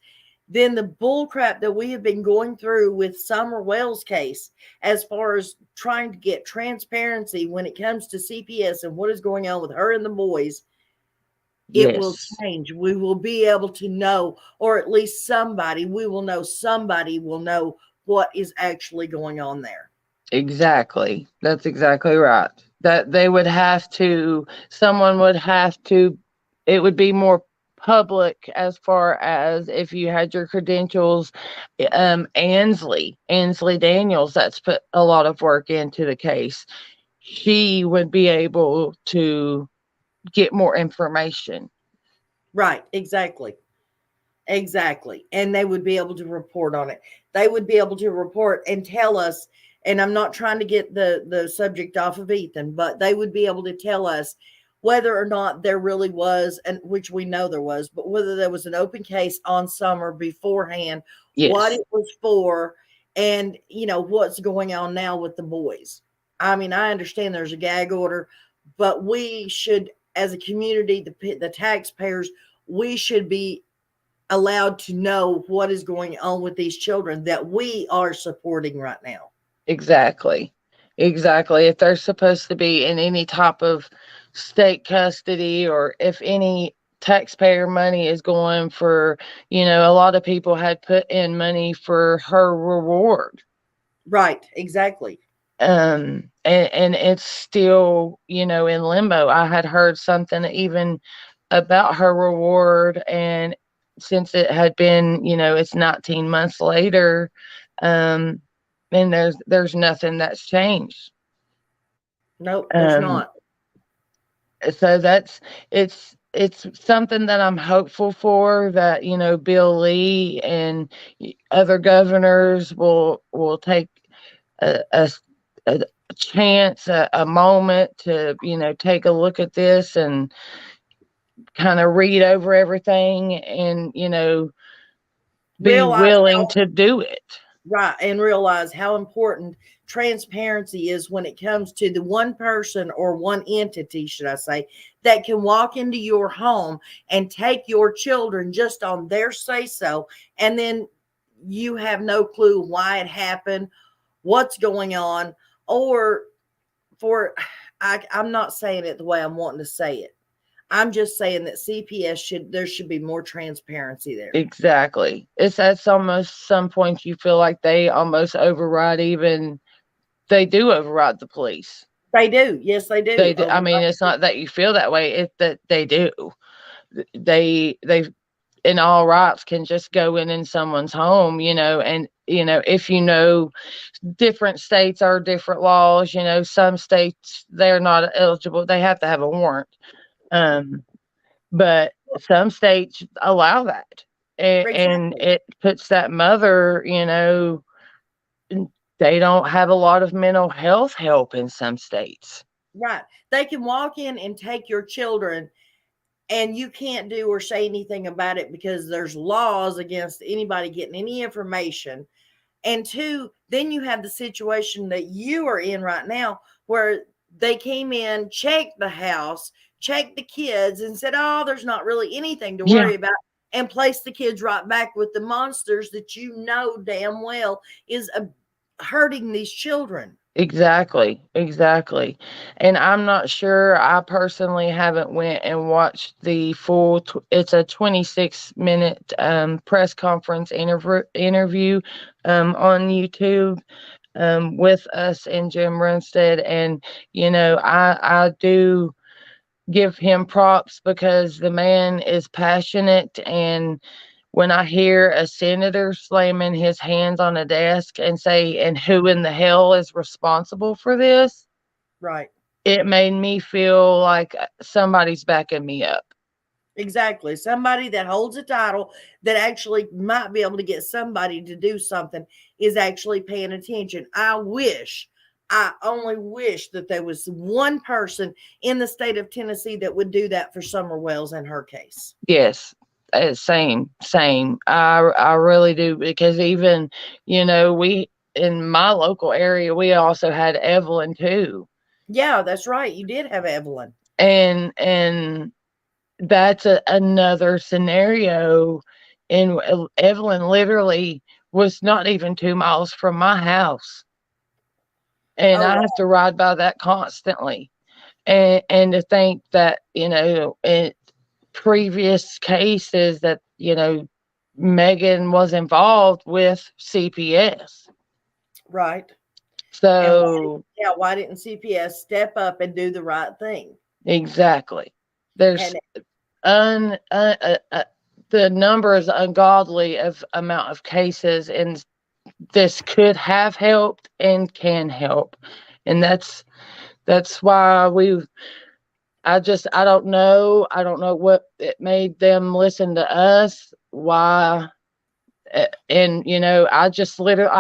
then the bullcrap that we have been going through with Summer Wells' case, as far as trying to get transparency when it comes to CPS and what is going on with her and the boys, it will Yes, change. We will be able to know, or at least somebody will know what is actually going on there. exactly. That's exactly right. That they would have to, someone would have to, it would be more public as far as if you had your credentials. Ansley Daniels, that's put a lot of work into the case. She would be able to get more information. Right, exactly. Exactly. And they would be able to report on it. They would be able to report and tell us, and I'm not trying to get the subject off of Ethan, but they would be able to tell us whether or not there really was, and which we know there was, but whether there was an open case on Summer beforehand, what Yes, it was for, and what's going on now with the boys. I mean, I understand there's a gag order, but we should, as a community, the taxpayers, we should be allowed to know what is going on with these children that we are supporting right now. exactly. Exactly. If they're supposed to be in any type of state custody, or if any taxpayer money is going for, a lot of people had put in money for her reward. Right, exactly. And it's still, in limbo. I had heard something even about her reward, and since it had been, it's 19 months later, um and there's nothing that's changed. Nope, there's um not. so it's something that I'm hopeful for, that Bill Lee and other governors will take a, a chance, a moment to take a look at this and kind of read over everything, and be Realize willing how to do it. right and realize how important transparency is when it comes to the one person or one entity, should I say, that can walk into your home and take your children just on their say so, and then you have no clue why it happened, what's going on, or for I'm not saying it the way I'm wanting to say it. I'm just saying that CPS there should be more transparency there. Exactly. It's almost, some points you feel like they almost override, even they do override the police. They do. Yes, they do. They do. I mean, it's not that you feel that way, it's that they do. They in all rights can just go in someone's home, and if different states are different laws, some states they're not eligible, they have to have a warrant. um but some states allow that, and Exactly. it puts that mother, they don't have a lot of mental health help in some states. Right. They can walk in and take your children, and you can't do or say anything about it because there's laws against anybody getting any information. And two, then you have the situation that you are in right now where they came in, checked the house, checked the kids, and said, oh, there's not really anything to Yeah, worry about, and placed the kids right back with the monsters that you know damn well is hurting these children. exactly. And I'm not sure, I personally haven't went and watched the full it's a 26-minute press conference interview on YouTube, with us and Jim Runstead. And I do give him props, because the man is passionate. And when I hear a senator slamming his hands on a desk and say, "And who in the hell is responsible for this?" Right. it made me feel like somebody's backing me up. Exactly. Somebody that holds a title that actually might be able to get somebody to do something is actually paying attention. I only wish that there was one person in the state of Tennessee that would do that for Summer Wells in her case. Yes, Same. I really do, because even, we in my local area, we also had Evelyn too. Yeah, that's right. You did have Evelyn. And that's another scenario. And Evelyn literally was not even 2 miles from my house. And Oh, I have to ride by that constantly. And to think that, in previous cases that, Megan was involved with CPS. right. And So why didn't CPS step up and do the right thing? exactly. There's And the number is ungodly of amount of cases, and this could have helped and can help. And that's why I don't know. I don't know what it made them listen to us. Why? And I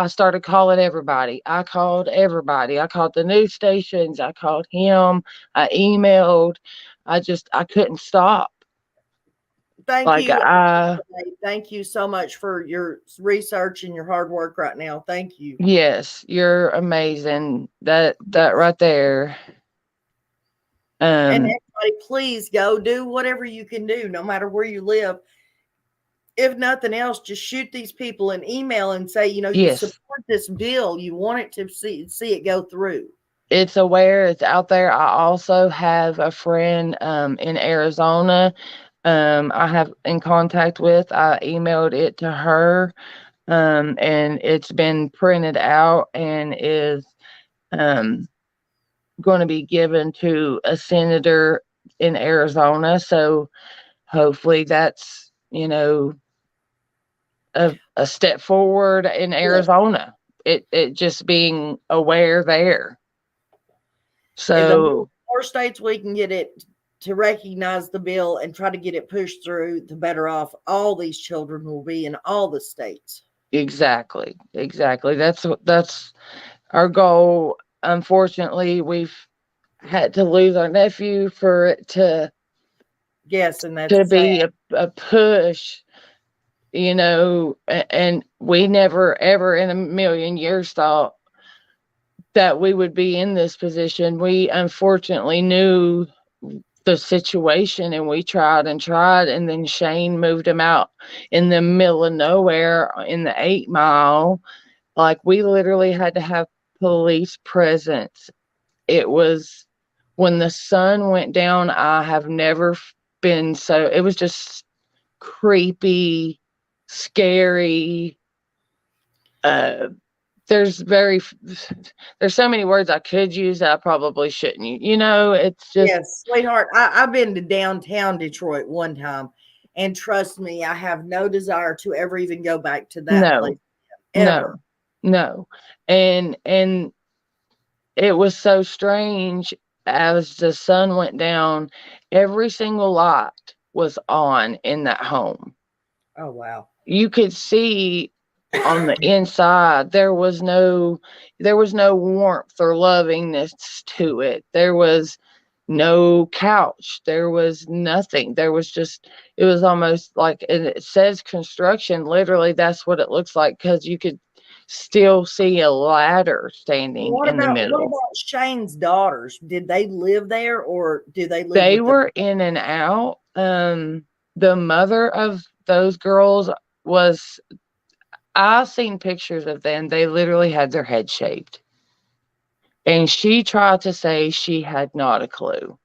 started calling everybody. I called everybody. I called the news stations. I called him. I emailed. I couldn't stop. thank Like you. Thank you so much for your research and your hard work right now. Thank you. yes, you're amazing. That right there. And everybody, please go do whatever you can do, no matter where you live. If nothing else, just shoot these people an email and say, you Yes. support this bill. You want it to see it go through. It's aware. It's out there. I also have a friend in Arizona. I have in contact with. I emailed it to her, and it's been printed out and is going to be given to a senator in Arizona. So hopefully that's a step forward in Arizona. It just being aware there. And So the more states we can get it to recognize the bill and try to get it pushed through, the better off all these children will be in all the states. exactly. That's our goal. Unfortunately, we've had to lose our nephew for it to Yes, and that's sad. be a push, and we never ever in a million years thought that we would be in this position. We unfortunately knew the situation, and we tried and tried, and then Shane moved him out in the middle of nowhere in the 8 Mile. Like, we literally had to have police presence. It was when the sun went down, I have never been so, it was just creepy, scary. There's so many words I could use that I probably shouldn't. It's just, Yes, sweetheart. I've been to downtown Detroit one time, and trust me, I have no desire to ever even go back to that no, place ever. no. And it was so strange. As the sun went down, every single light was on in that home. Oh wow. You could see on the inside there was no warmth or lovingness to it. There was no couch. There was nothing. There was just, it was almost like, and it says construction. Literally, that's what it looks like, because you could still see a ladder standing in the What middle. about Shane's daughters? Did they live there, or do they live They with were in and out. The mother of those girls was, I've seen pictures of them. They literally had their head shaved. And she tried to say she had not a clue.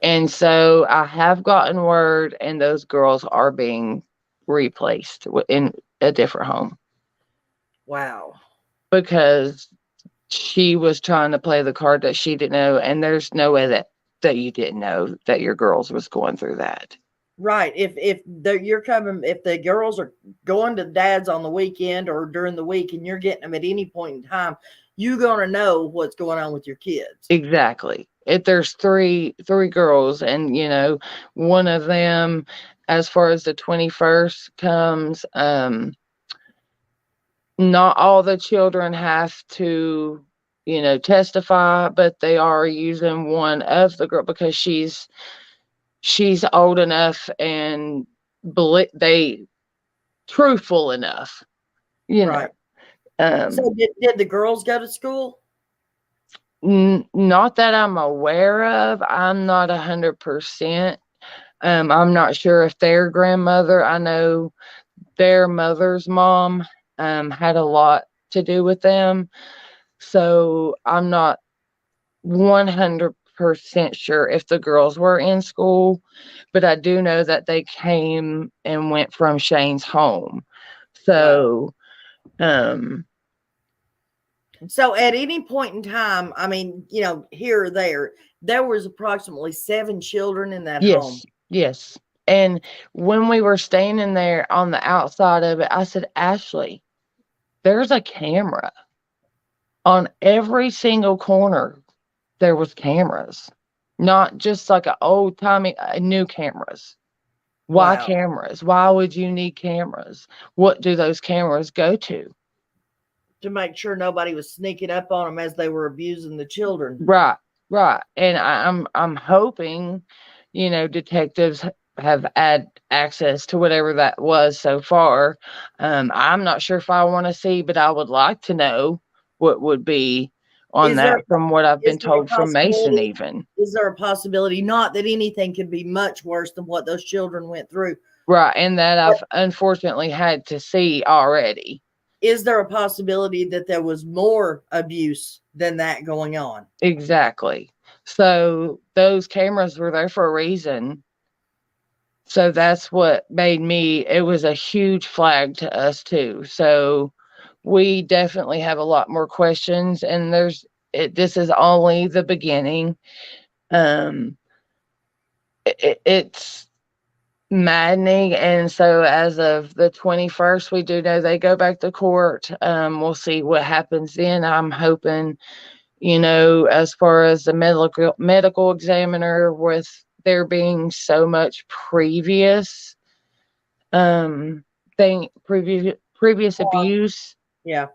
And so I have gotten word, and those girls are being replaced in a different home. Wow. Because she was trying to play the card that she didn't know. And there's no way that you didn't know that your girls was going through that. Right. If the girls are going to dad's on the weekend or during the week, and you're getting them at any point in time, you're gonna know what's going on with your kids. Exactly. If there's three girls, and one of them, as far as the 21st comes, not all the children have to testify, but they are using one of the girl because she's old enough and they truthful enough, you know. Right. So did the girls go to school? Not that I'm aware of. I'm not 100%. I'm not sure if their grandmother, I know their mother's mom had a lot to do with them. So I'm not 100% sure if the girls were in school, but I do know that they came and went from Shane's home. So, So at any point in time, I mean, here or there was approximately 7 children in that home. yes. And when we were standing there on the outside of it, I said, Ashley, there's a camera on every single corner. There was cameras, not just like an old timey new cameras. Why Wow. cameras? Why would you need cameras? What do those cameras go to? To make sure nobody was sneaking up on them as they were abusing the children. Right. And I'm hoping, detectives have had access to whatever that was so far. I'm not sure if I want to see, but I would like to know what would be on Is that there from what I've is been there a told from Mason possibility? even. Is there a possibility, not that anything could be much worse than what those children went through? Right, and that But I've unfortunately had to see already. is there a possibility that there was more abuse than that going on? Exactly. So those cameras were there for a reason. So that's what made it was a huge flag to us too. So we definitely have a lot more questions, and this is only the beginning. It's maddening. And so as of the 21st, we do know they go back to court. We'll see what happens then. I'm hoping, as far as the medical examiner, with there being so much previous previous abuse, Yeah.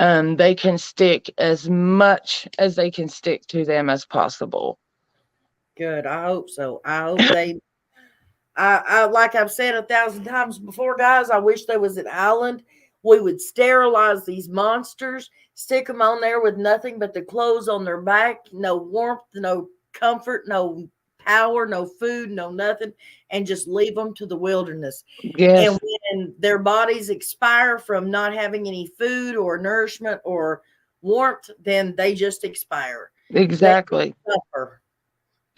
they can stick as much as they can stick to them as possible. Good. I hope so. I hope they I like I've said 1,000 times before, guys, I wish there was an island. We would sterilize these monsters, stick them on there with nothing but the clothes on their back, no warmth, no comfort, no power, no food, no nothing, and just leave them to the wilderness. Yes, And when their bodies expire from not having any food or nourishment or warmth, then they just expire. They exactly. suffer.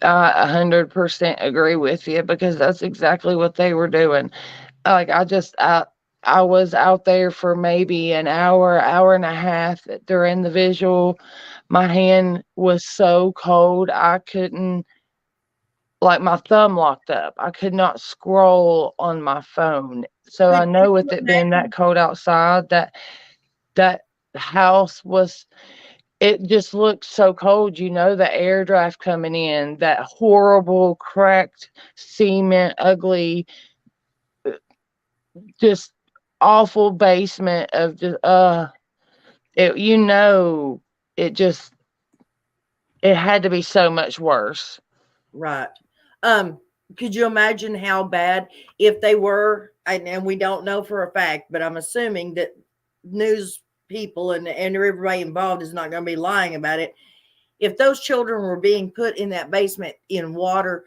I 100% agree with you, because that's exactly what they were doing. Like I was out there for maybe an hour and a half during the visual. My hand was so cold I couldn't, like, my thumb locked up. I could not scroll on my phone. So I Could know with you it being that imagine? cold outside, that house was, it just looked so cold. The air draft coming in, that horrible cracked cement, ugly, just awful basement of just it, it just, it had to be so much worse. Right. Could you imagine how bad if they were, and we don't know for a fact, but I'm assuming that news people and everybody involved is not going to be lying about it. If those children were being put in that basement in water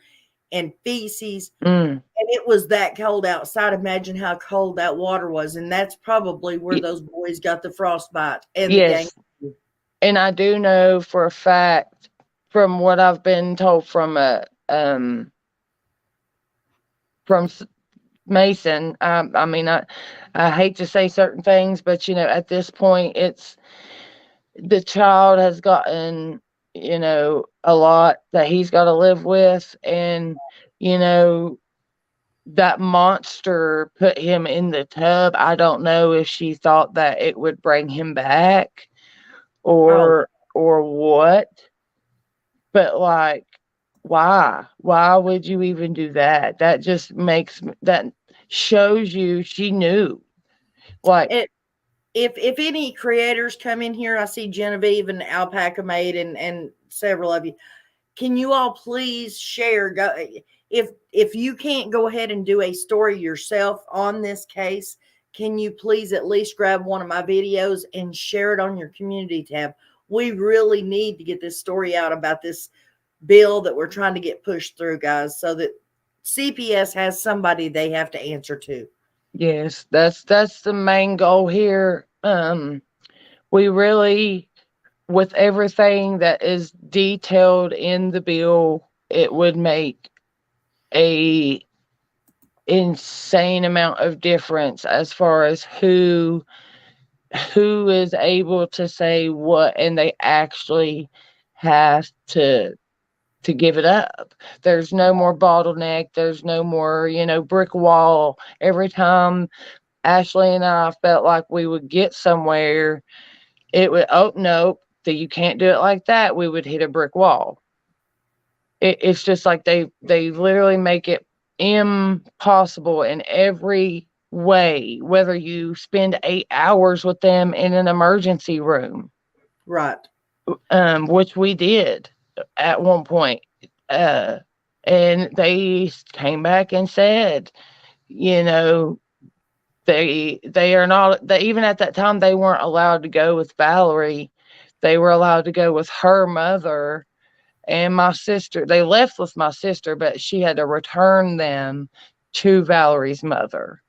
and feces, and it was that cold outside, imagine how cold that water was. And that's probably where those boys got the frostbite and the gang. Yes, and I do know for a fact, from what I've been told from from Mason. I mean, I hate to say certain things, but at this point, it's the child has gotten, a lot that he's got to live with, and you know that monster put him in the tub. I don't know if she thought that it would bring him back, Oh, or what, but like, why would you even do that? That just that shows you she knew, like. it, if any creators come in here, I see Genevieve and Alpaca Maid and several of you. Can you all please share? Go if you can't go ahead and do a story yourself on this case, can you please at least grab one of my videos and share it on your community tab? We really need to get this story out about this bill that we're trying to get pushed through, guys, so that CPS has somebody they have to answer to. Yes, that's the main goal here. We really, with everything that is detailed in the bill, it would make a insane amount of difference as far as who is able to say what, and they actually have to give it up. There's no more bottleneck. There's no more, brick wall. Every time Ashley and I felt like we would get somewhere, it would, oh, no, that you can't do it like that. We would hit a brick wall. It's just like they literally make it impossible in every way, whether you spend 8 hours with them in an emergency room, Right. which we did at one point. And they came back and said, they are not, they, even at that time, they weren't allowed to go with Valerie. They were allowed to go with her mother and my sister. They left with my sister, but she had to return them to Valerie's mother.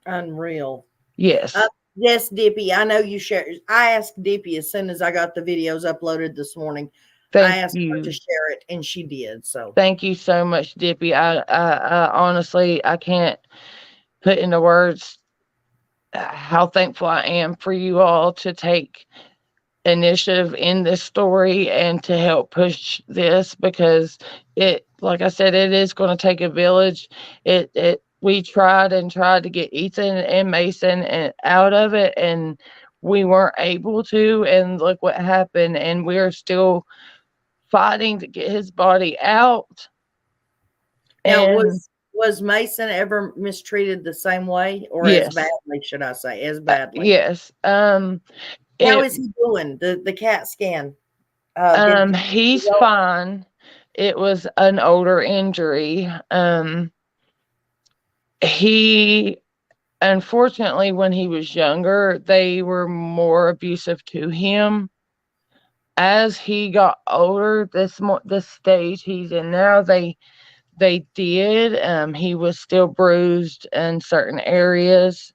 Unreal. Yes. Yes, Dippy, I know you shared. I asked Dippy as soon as I got the videos uploaded this morning. I asked her to share it, and she did. So thank you so much, Dippy. I honestly, I can't put into words how thankful I am for you all to take initiative in this story and to help push this, because it, like I said, it is going to take a village. We tried to get Ethan and Mason and out of it, and we weren't able to, and look what happened. And we're still fighting to get his body out. now, And was Mason ever mistreated the same way, or yes, as badly? Should I say as badly? yes. How is he doing? The CAT scan. He's fine. It was an older injury. He, unfortunately, when he was younger, they were more abusive to him. As he got older, this stage he's in now, they did. He was still bruised in certain areas,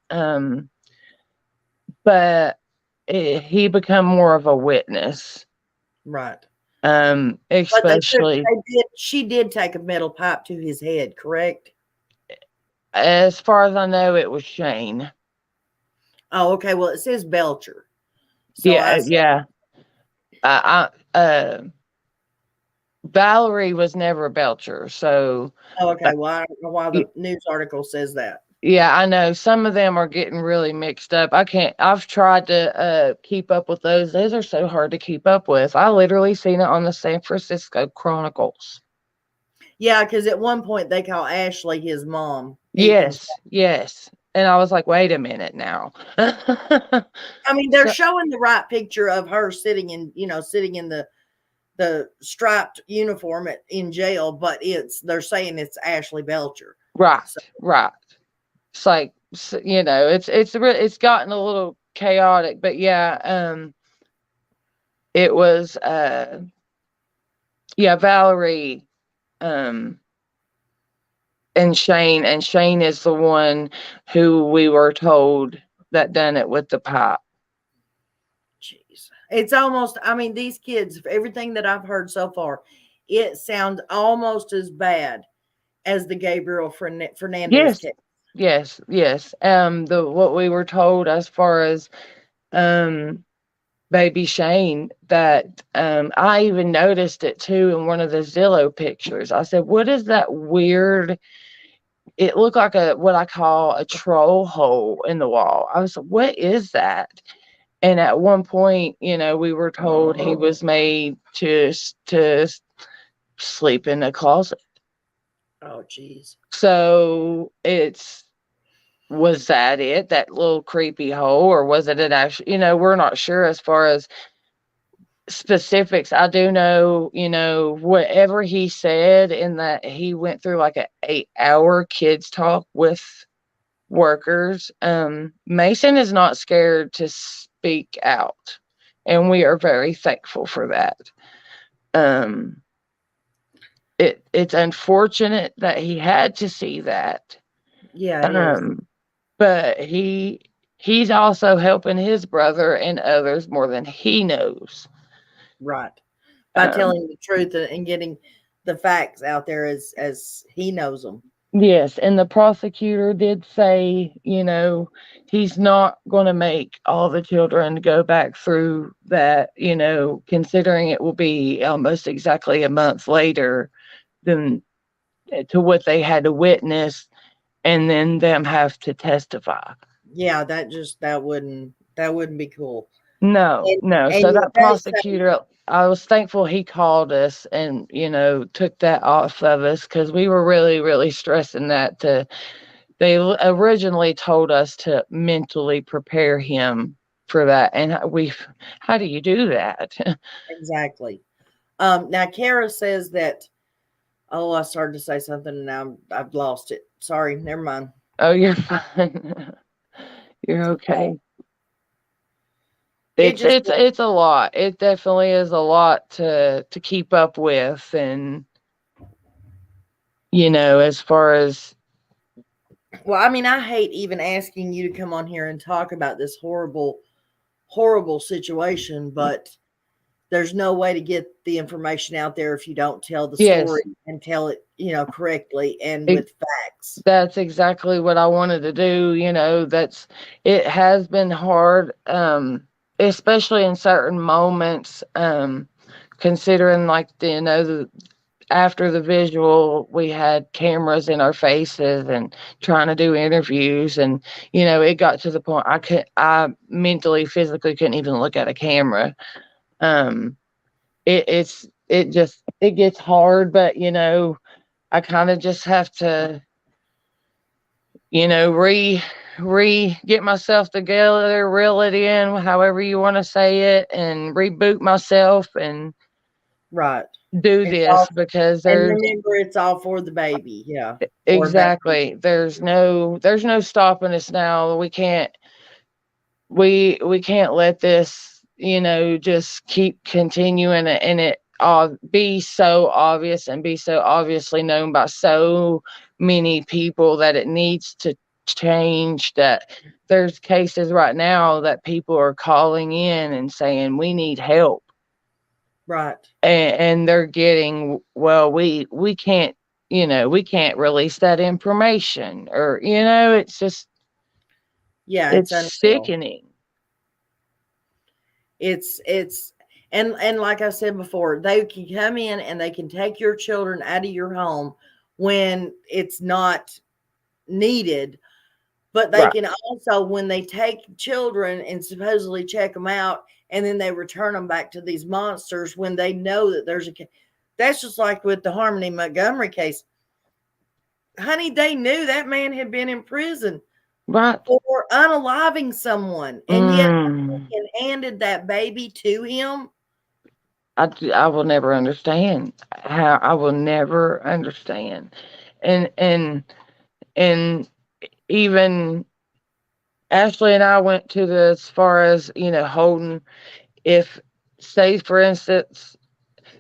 but he become more of a witness. Right. Especially she did take a metal pipe to his head, correct? As far as I know, it was Shane. Oh, okay. Well, it says Belcher. So yeah. Valerie was never Belcher, so. Oh, okay. Well, I don't know why the news article says that. Yeah, I know some of them are getting really mixed up. I've tried to keep up with those. Those are so hard to keep up with. I literally seen it on the San Francisco Chronicles. Yeah, because at one point they call Ashley his mom. Yes. And I was like, wait a minute now. I mean, they're showing the right picture of her sitting in the striped uniform in jail, but they're saying it's Ashley Belcher. Right. Right. It's like, it's gotten a little chaotic, but yeah, it was, Valerie, and Shane is the one who we were told that done it with the pipe. Jeez. It's almost, I mean, these kids, everything that I've heard so far, it sounds almost as bad as the Gabriel Fernandez case. Yes. What we were told as far as baby Shane, that I even noticed it too in one of the Zillow pictures. I said, what is that weird? It looked like what I call a troll hole in the wall. I was like, what is that? And at one point, we were told he was made to sleep in a closet. Oh, geez. So was that it, that little creepy hole, or was it an actual, we're not sure as far as specifics. I do know, whatever he said in that he went through like an 8-hour kids talk with workers. Mason is not scared to speak out, and we are very thankful for that. It's unfortunate that he had to see that. Yeah, it is. But he's also helping his brother and others more than he knows. Right. By telling the truth and getting the facts out there as he knows them. Yes, and the prosecutor did say, he's not going to make all the children go back through that, considering it will be almost exactly a month later than to what they had to witness, and then them have to testify. Yeah, that wouldn't be cool. No. And So you that guys say, prosecutor, I was thankful he called us and, took that off of us, because we were really, really stressing that. They originally told us to mentally prepare him for that. And how do you do that? exactly. Now Kara says that, oh, I started to say something and now I've lost it. Sorry, never mind. Oh, you're fine. You're okay. It just It's a lot. It definitely is a lot to keep up with, and as far as well, I mean, I hate even asking you to come on here and talk about this horrible, horrible situation, but there's no way to get the information out there if you don't tell the story yes, and tell it, correctly and with facts. that's exactly what I wanted to do. It has been hard, especially in certain moments, considering like after the visual, we had cameras in our faces and trying to do interviews, and it got to the point I mentally, physically couldn't even look at a camera. It gets hard, but I kind of just have to get myself together, reel it in, however you want to say it, and reboot myself and Right. do It's this, all, because and there's remember, it's all for the baby. Yeah. Or baby. exactly, there's no stopping us now. We can't let this just keep continuing, and it be so obvious and be so obviously known by so many people that it needs to change. That there's cases right now that people are calling in and saying we need help, Right. and they're getting, well, we can't we can't release that information, or it's just Yeah, it's it's unreal. sickening. It's and like I said before, they can come in and they can take your children out of your home when it's not needed, but they Right. can also, when they take children and supposedly check them out and then they return them back to these monsters when they know that there's that's just like with the Harmony Montgomery case. Honey, they knew that man had been in prison Right. for unaliving someone, and yet and handed that baby to him. I will never understand how. I will never understand. And even Ashley and I went to the, as far as holding, if, say for instance,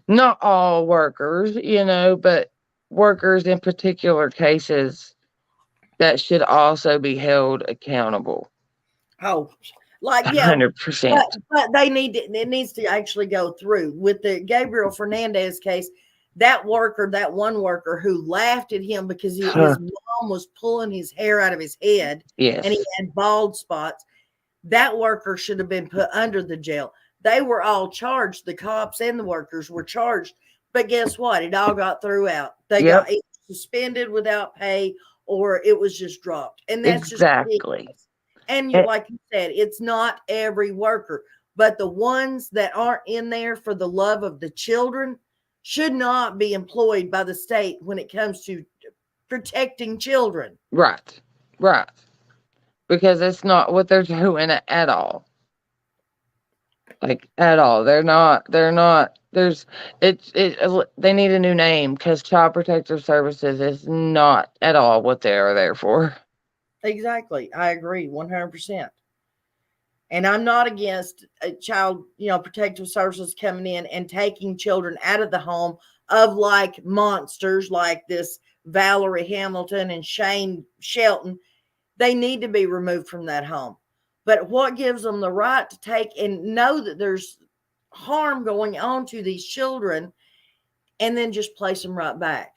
not all workers, but workers in particular cases that should also be held accountable. Oh, like, yeah, 100%. but it needs to actually go through with the Gabriel Fernandez case. That one worker who laughed at him because his mom was pulling his hair out of his head, Yes. and he had bald spots. That worker should have been put under the jail. They were all charged. The cops and the workers were charged. But guess what? It all got threw out. They got suspended without pay, or it was just dropped. And that's exactly. Just ridiculous. And like you said, it's not every worker, but the ones that aren't in there for the love of the children should not be employed by the state when it comes to protecting children. Right. Because it's not what they're doing at all. like at all. They're not. There's they need a new name because Child Protective Services is not at all what they are there for. Exactly. I agree 100%. And I'm not against a child, protective services coming in and taking children out of the home of like monsters like this Valerie Hamilton and Shane Shelton. They need to be removed from that home. But what gives them the right to take and know that there's harm going on to these children and then just place them right back?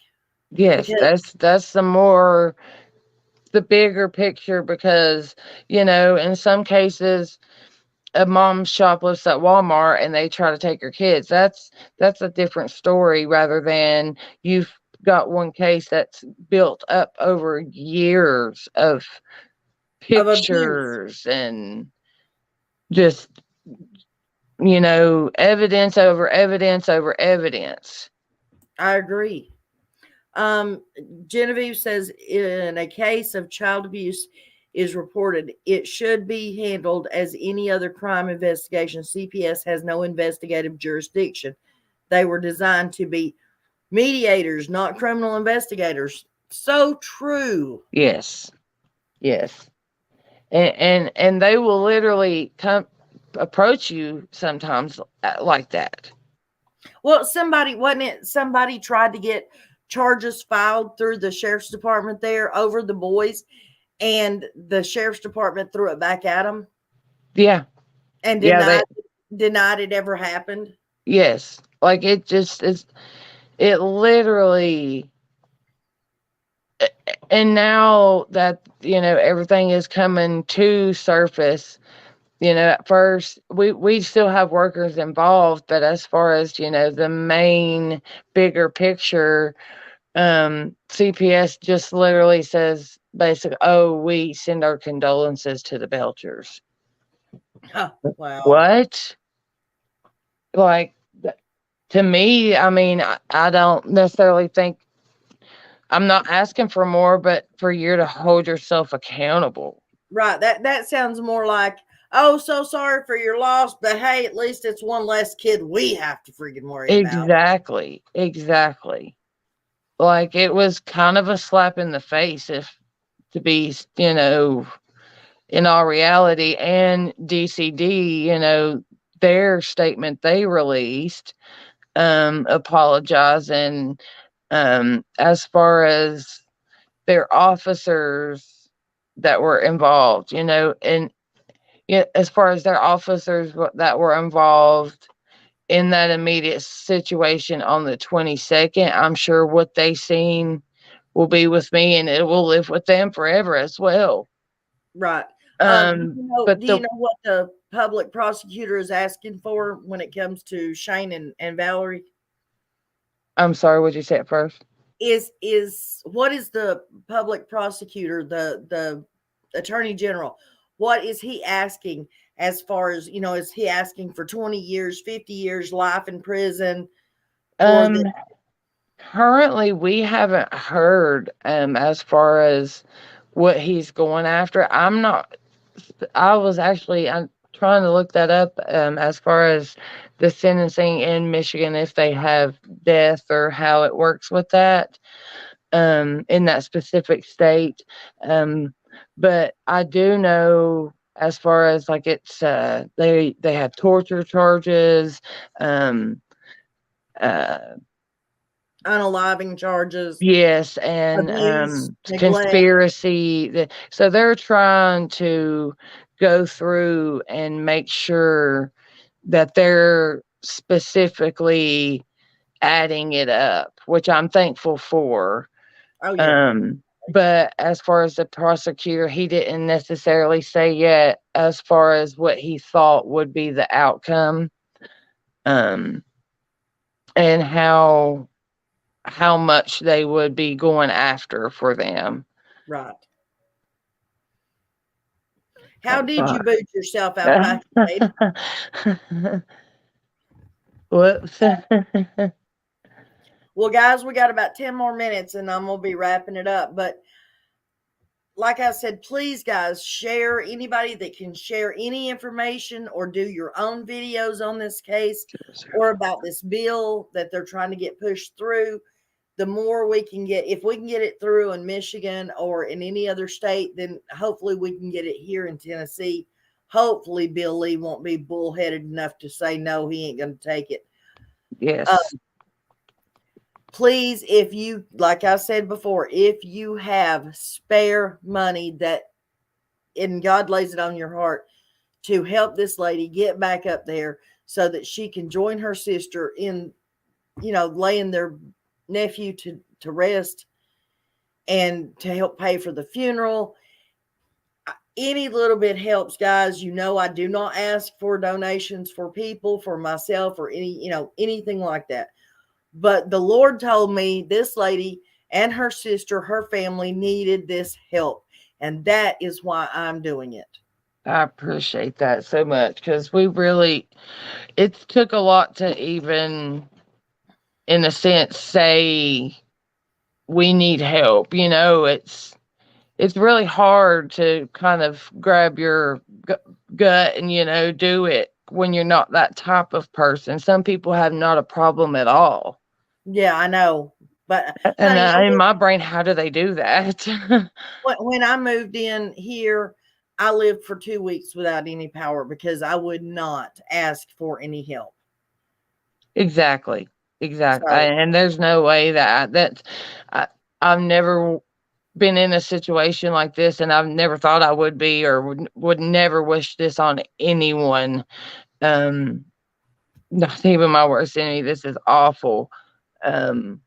Yes, Because that's the bigger picture because in some cases a mom shoplifts at Walmart and they try to take her kids. That's a different story rather than you've got one case that's built up over years of of abuse. pictures and just evidence over evidence over evidence. I agree. Genevieve says in a case of child abuse is reported, it should be handled as any other crime investigation. CPS has no investigative jurisdiction. They were designed to be mediators, not criminal investigators. So true. Yes. Yes. And they will literally come approach you sometimes like that. Well, somebody tried to get charges filed through the sheriff's department there over the boys, and the sheriff's department threw it back at them Yeah. and Yeah, denied it ever happened. yes. Like it just is it literally and now that everything is coming to surface, at first we still have workers involved, but as far as the main bigger picture, CPS just literally says basically, oh, we send our condolences to the Belchers. Huh, wow. What? Like, to me, I mean, I don't necessarily think I'm not asking for more, but for you to hold yourself accountable. Right. That sounds more like, oh, so sorry for your loss, but hey, at least it's one less kid we have to freaking worry about. Exactly. Exactly. Like, it was kind of a slap in the face, if to be, in all reality. And DCD, their statement they released, apologizing, as far as their officers that were involved, and as far as their officers that were involved in that immediate situation on the 22nd, I'm sure what they seen will be with me and it will live with them forever as well. Right. But Do you know what the public prosecutor is asking for when it comes to Shane and Valerie? I'm sorry, what'd you say at first? Is what is the public prosecutor, the attorney general, what is he asking as far as, is he asking for 20 years, 50 years, life in prison for Um, the Currently we haven't heard as far as what he's going after. I'm trying to look that up as far as the sentencing in Michigan, if they have death or how it works with that in that specific state. But I do know as far as like it's they have torture charges, um, uh, unaliving charges, yes, and abuse, neglect. conspiracy. So they're trying to go through and make sure that they're specifically adding it up, which I'm thankful for. Oh yeah. But as far as the prosecutor, he didn't necessarily say yet as far as what he thought would be the outcome, um, and how much they would be going after for them. Right. How did you boot yourself out of accolade? Whoops. Well, guys, we got about 10 more minutes and I'm gonna be wrapping it up. But like I said, please, guys, share. Anybody that can share any information or do your own videos on this case or about this bill that they're trying to get pushed through. The more we can get, if we can get it through in Michigan or in any other state, then hopefully we can get it here in Tennessee. Hopefully Bill Lee won't be bullheaded enough to say, no, he ain't going to take it. Yes. Please, if you, like I said before, if you have spare money that, and God lays it on your heart to help this lady get back up there so that she can join her sister in, laying their nephew to rest and to help pay for the funeral. Any little bit helps, guys. I do not ask for donations for people, for myself, or anything like that. But the Lord told me this lady and her sister, her family needed this help. And that is why I'm doing it. I appreciate that so much because it took a lot to even, in a sense, say we need help. It's really hard to kind of grab your gut and, do it when you're not that type of person. Some people have not a problem at all. Yeah, I know. But And honey, in my brain, how do they do that? when I moved in here, I lived for 2 weeks without any power because I would not ask for any help. Exactly. So, And there's no way I've never been in a situation like this, and I've never thought I would be, or would never wish this on anyone. Not even my worst enemy. This is awful. And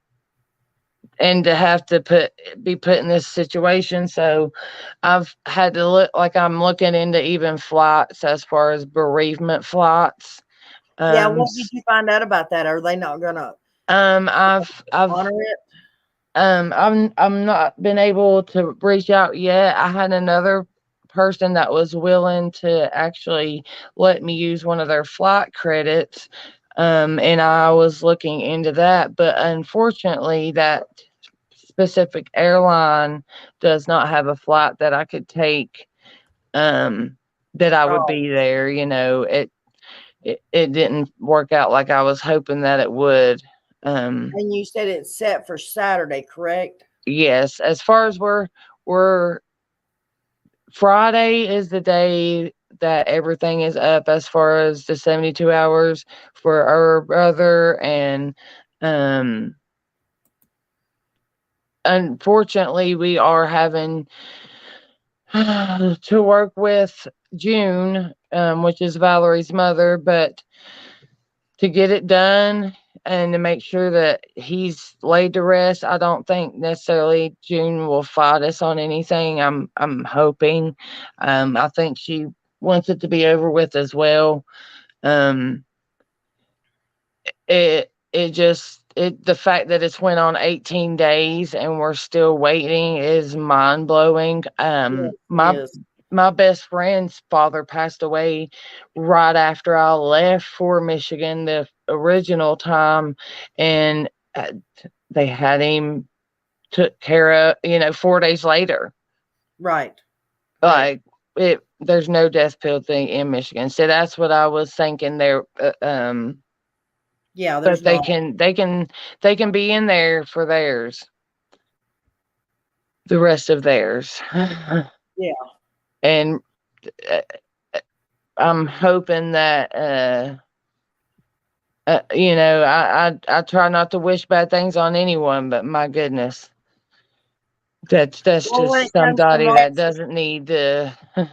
to have to be put in this situation. So I've had to look, like I'm looking into even flights as far as bereavement flights. yeah, what did you find out about that? Are they not gonna I've honor it? I'm not been able to reach out yet. I had another person that was willing to actually let me use one of their flight credits. And I was looking into that, but unfortunately that specific airline does not have a flight that I could take, that I would Oh, be there. It didn't work out like I was hoping that it would. and you said it's set for Saturday, correct? Yes, as far as we're Friday is the day that everything is up as far as the 72 hours for our brother. And unfortunately we are having to work with June, which is Valerie's mother, but to get it done and to make sure that he's laid to rest, I don't think necessarily June will fight us on anything. I'm hoping. I think she wants it to be over with as well. Um, the fact that it's went on 18 days and we're still waiting is mind blowing. Yes, it My is. my best friend's father passed away right after I left for Michigan the original time, and they had him took care of, 4 days later. Right. Like there's no death penalty in Michigan, so that's what I was thinking there. Yeah, But there's not. they can be in there for the rest of theirs. Yeah. And uh, I'm hoping that I try not to wish bad things on anyone, but my goodness, that's Well, when it just comes to somebody that Marcy, doesn't need to when it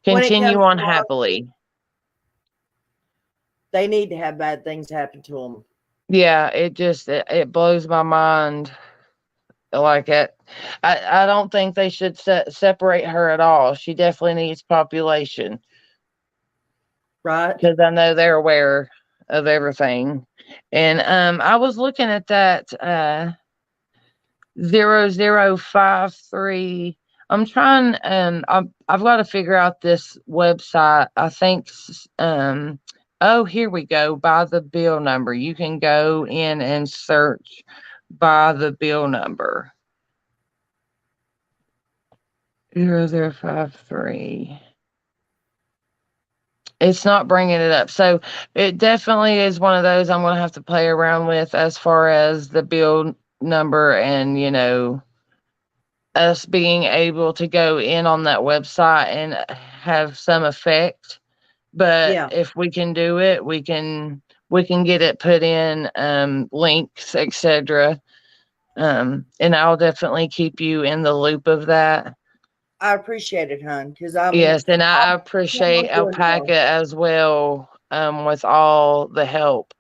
comes continue to on Marcy, happily. they need to have bad things happen to them. Yeah, it blows my mind. Like I don't think they should separate her at all. She definitely needs population Right. because I know they're aware of everything. And I was looking at that 0053. I'm trying. I've got to figure out this website. I think. Oh, here we go. By the bill number, you can go in and search by the bill number. 0053. It's not bringing it up. So it definitely is one of those I'm going to have to play around with as far as the bill number and, us being able to go in on that website and have some effect. But Yeah, if we can do it, we can get it put in, links, etc. And I'll definitely keep you in the loop of that. I appreciate it, hon, because I mean, Yes, and I I'm appreciate doing Alpaca well. as well, with all the help.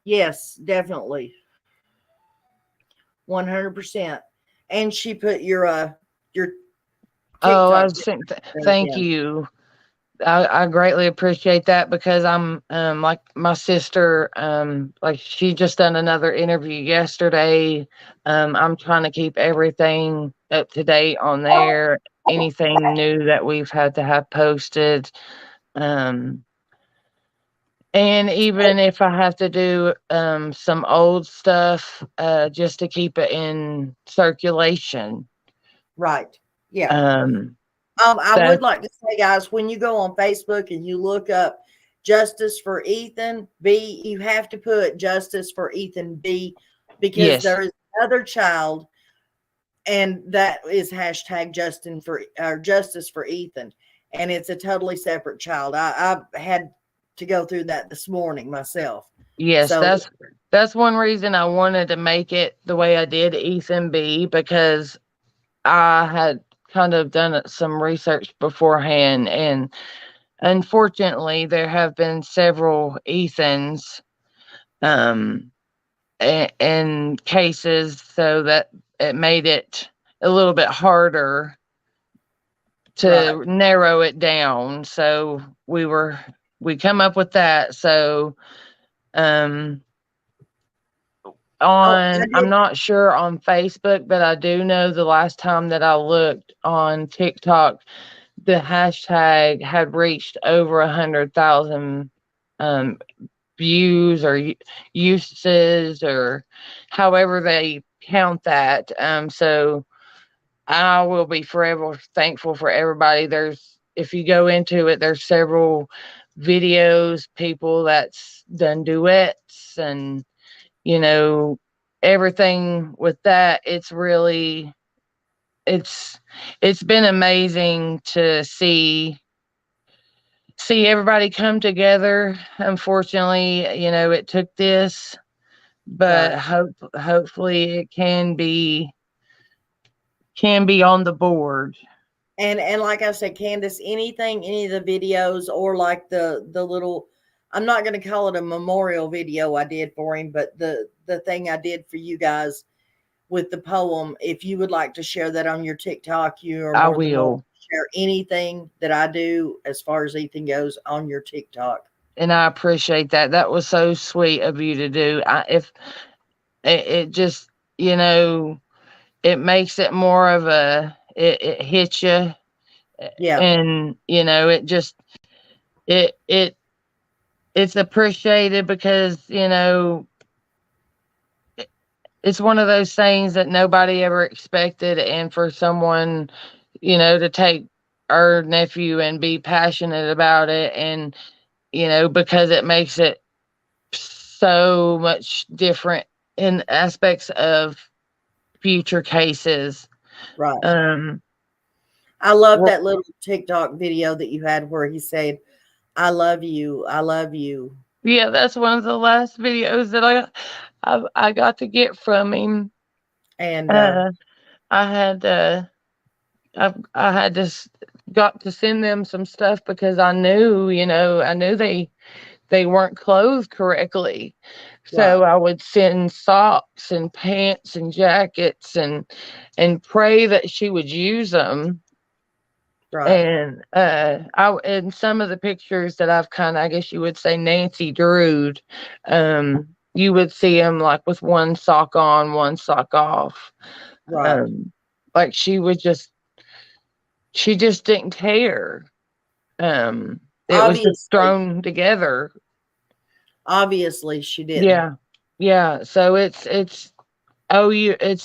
Yes, definitely, 100%. And she put your Oh, I TikTok was saying, thing thank in. you. I greatly appreciate that because I'm, like my sister, like she just done another interview yesterday. I'm trying to keep everything up to date on there. Anything new that we've had to have posted. Um, and Uh, even if I have to do some old stuff, just to keep it in circulation. Right. Yeah. Um, I would that like to say, guys, when you go on Facebook and you look up Justice for Ethan B, you have to put Justice for Ethan B because yes, there is another child, and that is hashtag Justin for or Justice for Ethan, and it's a totally separate child. I had to go through that this morning myself. yes, So that's one reason I wanted to make it the way I did Ethan B, because I had kind of done some research beforehand, and unfortunately there have been several Ethans, um and cases, so that it made it a little bit harder right. to narrow it down. So we come up with that. So um Oh, I I'm did. not sure on Facebook, but I do know the last time that I looked on TikTok, the hashtag had reached over 100,000 um views or uses, or however they count that. So I will be forever thankful for everybody. If you go into it, there's several videos, people that's done duets, and you know everything with that. It's it's been amazing to see everybody come together. Unfortunately, it took this, but Right. hopefully it can be on the board. And like I said, Candace, anything, any of the videos or like the little, I'm not going to call it a memorial video I did for him, but the thing I did for you guys with the poem, if you would like to share that on your TikTok, you are I more than welcome will. to share anything that I do as far as Ethan goes on your TikTok. And I appreciate that. That was so sweet of you to do. If it just, it makes it more of it hits you, Yeah. and it just it it's appreciated because it's one of those things that nobody ever expected, and for someone to take our nephew and be passionate about it, and because it makes it so much different in aspects of future cases. Right. um I love well, that little TikTok video that you had where he said, I love you. I love you. yeah, that's one of the last videos that I got to get from him. And uh I had I had just got to send them some stuff because I knew they weren't clothed correctly. right, So I would send socks and pants and jackets, and pray that she would use them. right, And I in some of the pictures that I've kind of, I guess you would say, Nancy Drewed, you would see them like with one sock on, one sock off. right. Um, like she just didn't care. It was just Obviously, thrown together. obviously she didn't. Yeah. Yeah. So it's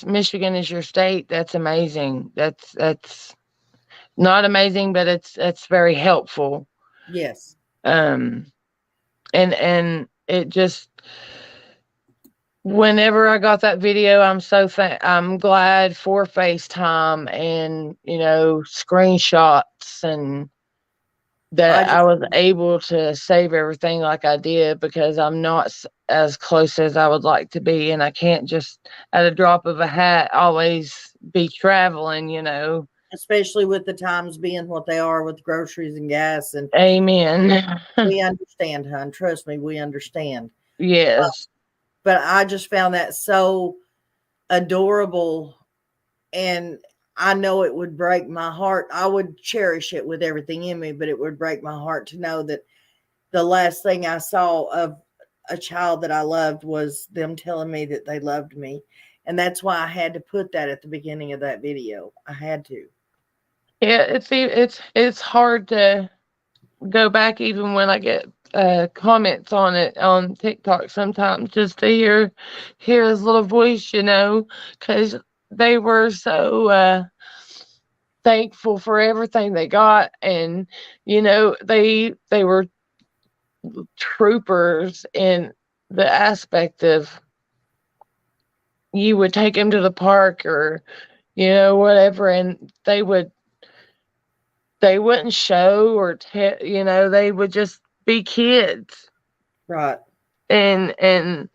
Michigan is your state. That's amazing. That's not amazing, but it's very helpful. Yes. And it just, whenever I got that video, I'm glad for FaceTime and, screenshots, and I that I just was able to save everything like I did, because I'm not as close as I would like to be, and I can't just at a drop of a hat always be traveling. especially with the times being what they are with groceries and gas, and Amen. we understand, hon. Trust me, we understand. Yes. But I just found that so adorable, and I know it would break my heart. I would cherish it with everything in me, but it would break my heart to know that the last thing I saw of a child that I loved was them telling me that they loved me. And that's why I had to put that at the beginning of that video. I had to. Yeah, it's hard to go back, even when I get comments on it on TikTok sometimes, just to hear his little voice, because they were so thankful for everything they got, and they were troopers in the aspect of, you would take him to the park, or whatever, and they wouldn't show or they would just be kids. Right. And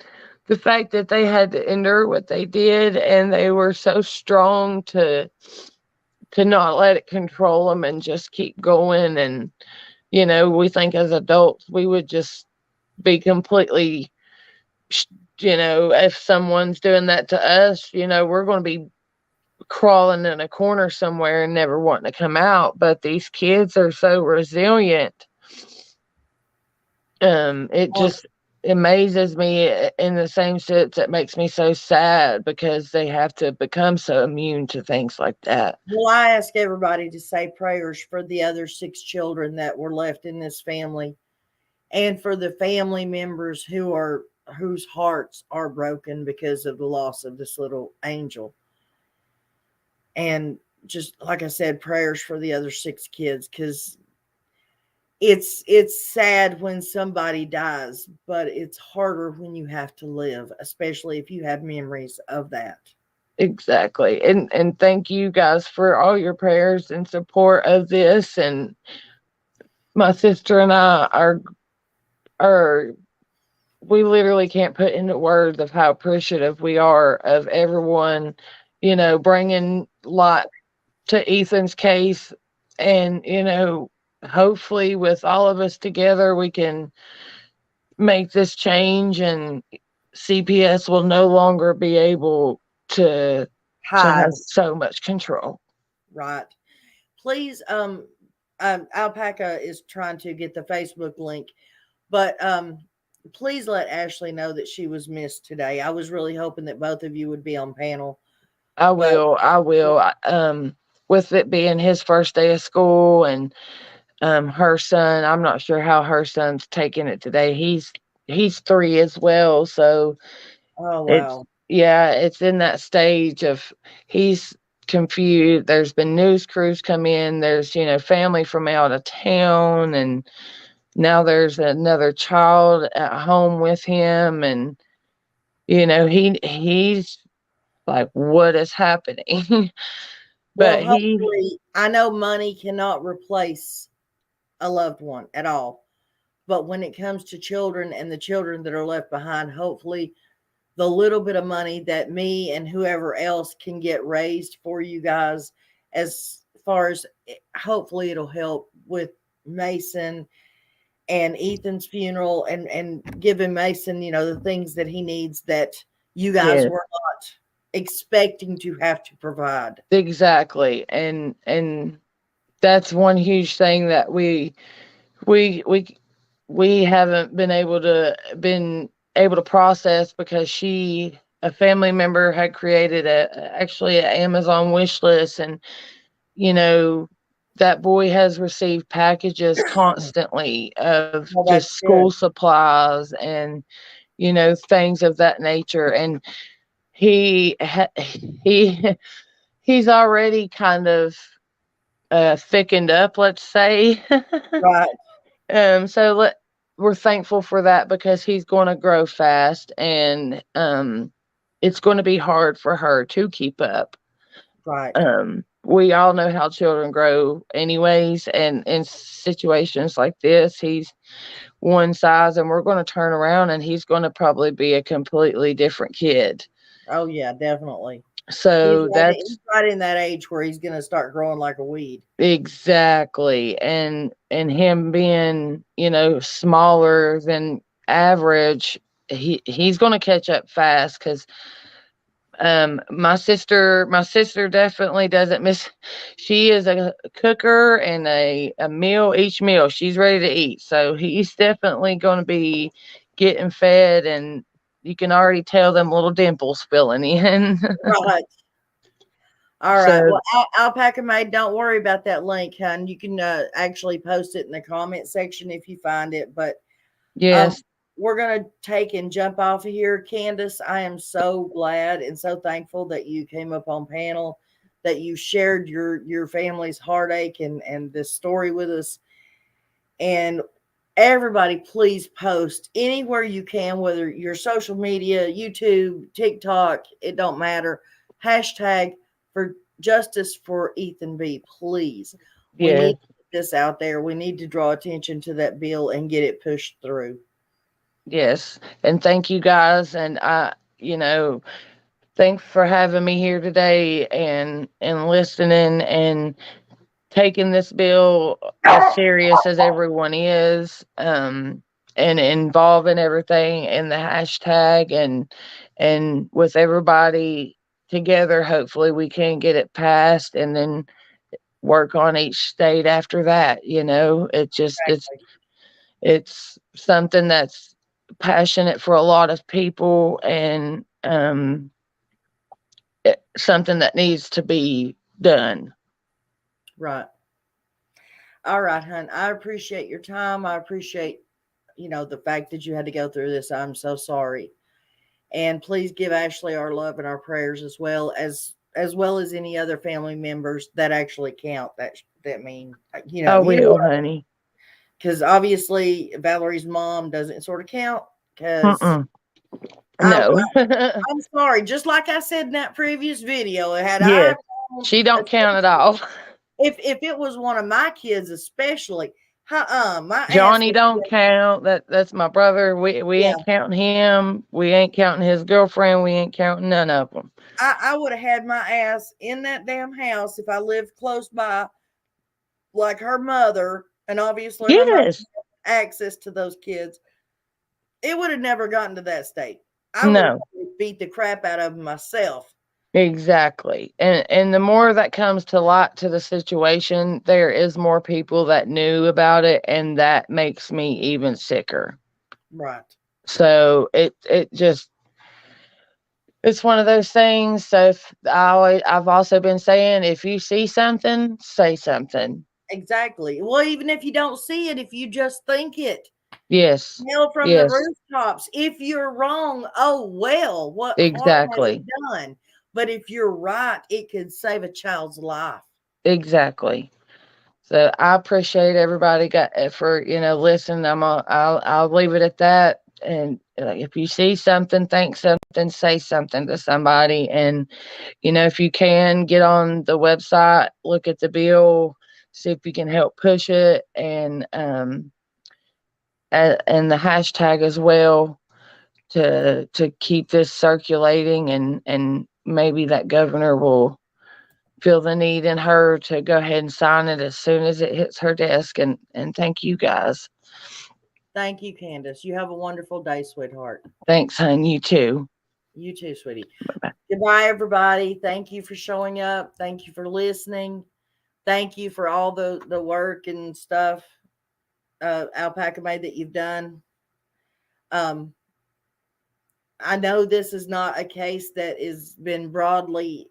the fact that they had to endure what they did, and they were so strong to not let it control them and just keep going. And we think as adults we would just be completely, if someone's doing that to us, we're going to be crawling in a corner somewhere and never wanting to come out. But these kids are so resilient. It Well, just amazes me. In the same sense, it makes me so sad, because they have to become so immune to things like that. well, I ask everybody to say prayers for the other 6 children that were left in this family, and for the family members whose hearts are broken because of the loss of this little angel. And just like I said, prayers for the other 6 kids, because it's sad when somebody dies, but it's harder when you have to live, especially if you have memories of that. Exactly. And thank you guys for all your prayers and support of this. And my sister and I are we literally can't put into words of how appreciative we are of everyone, bringing light to Ethan's case. And, hopefully with all of us together, we can make this change, and CPS will no longer be able to Hide. have so much control. Right. Please, Alpaca is trying to get the Facebook link, but please let Ashley know that she was missed today. I was really hoping that both of you would be on panel, I but will. I will. With it being his first day of school, and her son, I'm not sure how her son's taking it today. He's 3 as well, so oh it's wow. yeah, it's in that stage of, he's confused. There's been news crews come in. There's family from out of town, and now there's another child at home with him, and he's like, what is happening? Well, But he hopefully, I know money cannot replace a loved one at all. But when it comes to children and the children that are left behind, hopefully the little bit of money that me and whoever else can get raised for you guys, as far as, hopefully it'll help with Mason and Ethan's funeral, and giving Mason, the things that he needs that you guys Yes, were not expecting to have to provide. exactly. And that's one huge thing that we we we haven't been able to process, because a family member had created actually an Amazon wish list. And you know that boy has received packages constantly of Well, just that's school good. supplies, and things of that nature. And he he he's already kind of thickened up, let's say. Right. So we're thankful for that because he's going to grow fast, and it's going to be hard for her to keep up. Right. We all know how children grow anyways, and in situations like this, he's one size, and we're going to turn around and he's going to probably be a completely different kid. Oh yeah, definitely. So He's that's right in that age where he's going to start growing like a weed. exactly. And him being, smaller than average, he's going to catch up fast because my sister definitely doesn't miss. She is a cooker, and a meal, each meal she's ready to eat, so he's definitely going to be getting fed, and you can already tell them little dimples filling in. Right. All right. So Well, Alpaca Maid, don't worry about that link, hon. You can actually post it in the comment section if you find it. But um, yes, we're going to take and jump off of here. Candace, I am so glad and so thankful that you came up on panel, that you shared your family's heartache and this story with us. And everybody, please post anywhere you can, whether your social media, YouTube, TikTok, it don't matter. Hashtag for justice for Ethan B. Please. We yes, need to get this out there. We need to draw attention to that bill and get it pushed through. yes, and thank you guys, and thanks for having me here today, and listening, and taking this bill as serious as everyone is, and involving everything in the hashtag, and with everybody together, hopefully we can get it passed, and then work on each state after that. It's something that's passionate for a lot of people, and something that needs to be done. Right. All right, hon. I appreciate your time. I appreciate, the fact that you had to go through this. I'm so sorry. And please give Ashley our love and our prayers, as well as any other family members that actually count. That mean, I will, honey. because obviously Valerie's mom doesn't sort of count. Because Mm-mm. I, No. I'm sorry, just like I said in that previous video, had Yes. I, She don't count at all. if it was one of my kids, especially, my ass Johnny would. don't count. That's my brother. We Yeah, ain't counting him. We ain't counting his girlfriend. We ain't counting none of them. I would have had my ass in that damn house if I lived close by, like her mother, and obviously her mother Yes. had access to those kids. It would have never gotten to that state. I would have No. beat the crap out of them myself. Exactly. And the more that comes to light to the situation, there is more people that knew about it, and that makes me even sicker. Right. So it's one of those things. So I've also been saying, if you see something, say something. Exactly. Well, even if you don't see it, if you just think it, Yes. yell from the Yes. rooftops. If you're wrong, oh well, what harm has it Exactly. done? But if you're right, it could save a child's life. Exactly. So I appreciate everybody got for listening. I'll leave it at that. And if you see something, think something, say something to somebody. And if you can, get on the website, look at the bill, see if you can help push it, and the hashtag as well, to keep this circulating, and maybe that governor will feel the need in her to go ahead and sign it as soon as it hits her desk. And thank you guys. Thank you, Candace. You have a wonderful day, sweetheart. Thanks, hon. You too. You too, sweetie. Bye-bye. Goodbye, everybody. Thank you for showing up. Thank you for listening. Thank you for all the work and stuff, Alpaca Maid, that you've done. I know this is not a case that has been broadly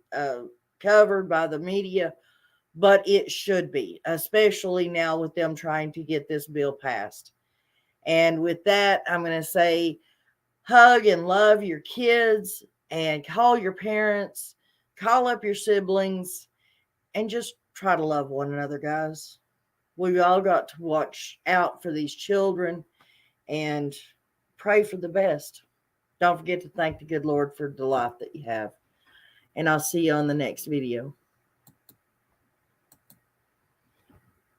covered by the media, but it should be, especially now with them trying to get this bill passed. And with that, I'm going to say hug and love your kids, and call your parents, call up your siblings, and just try to love one another, guys. We've all got to watch out for these children and pray for the best. Don't forget to thank the good Lord for the life that you have. And I'll see you on the next video.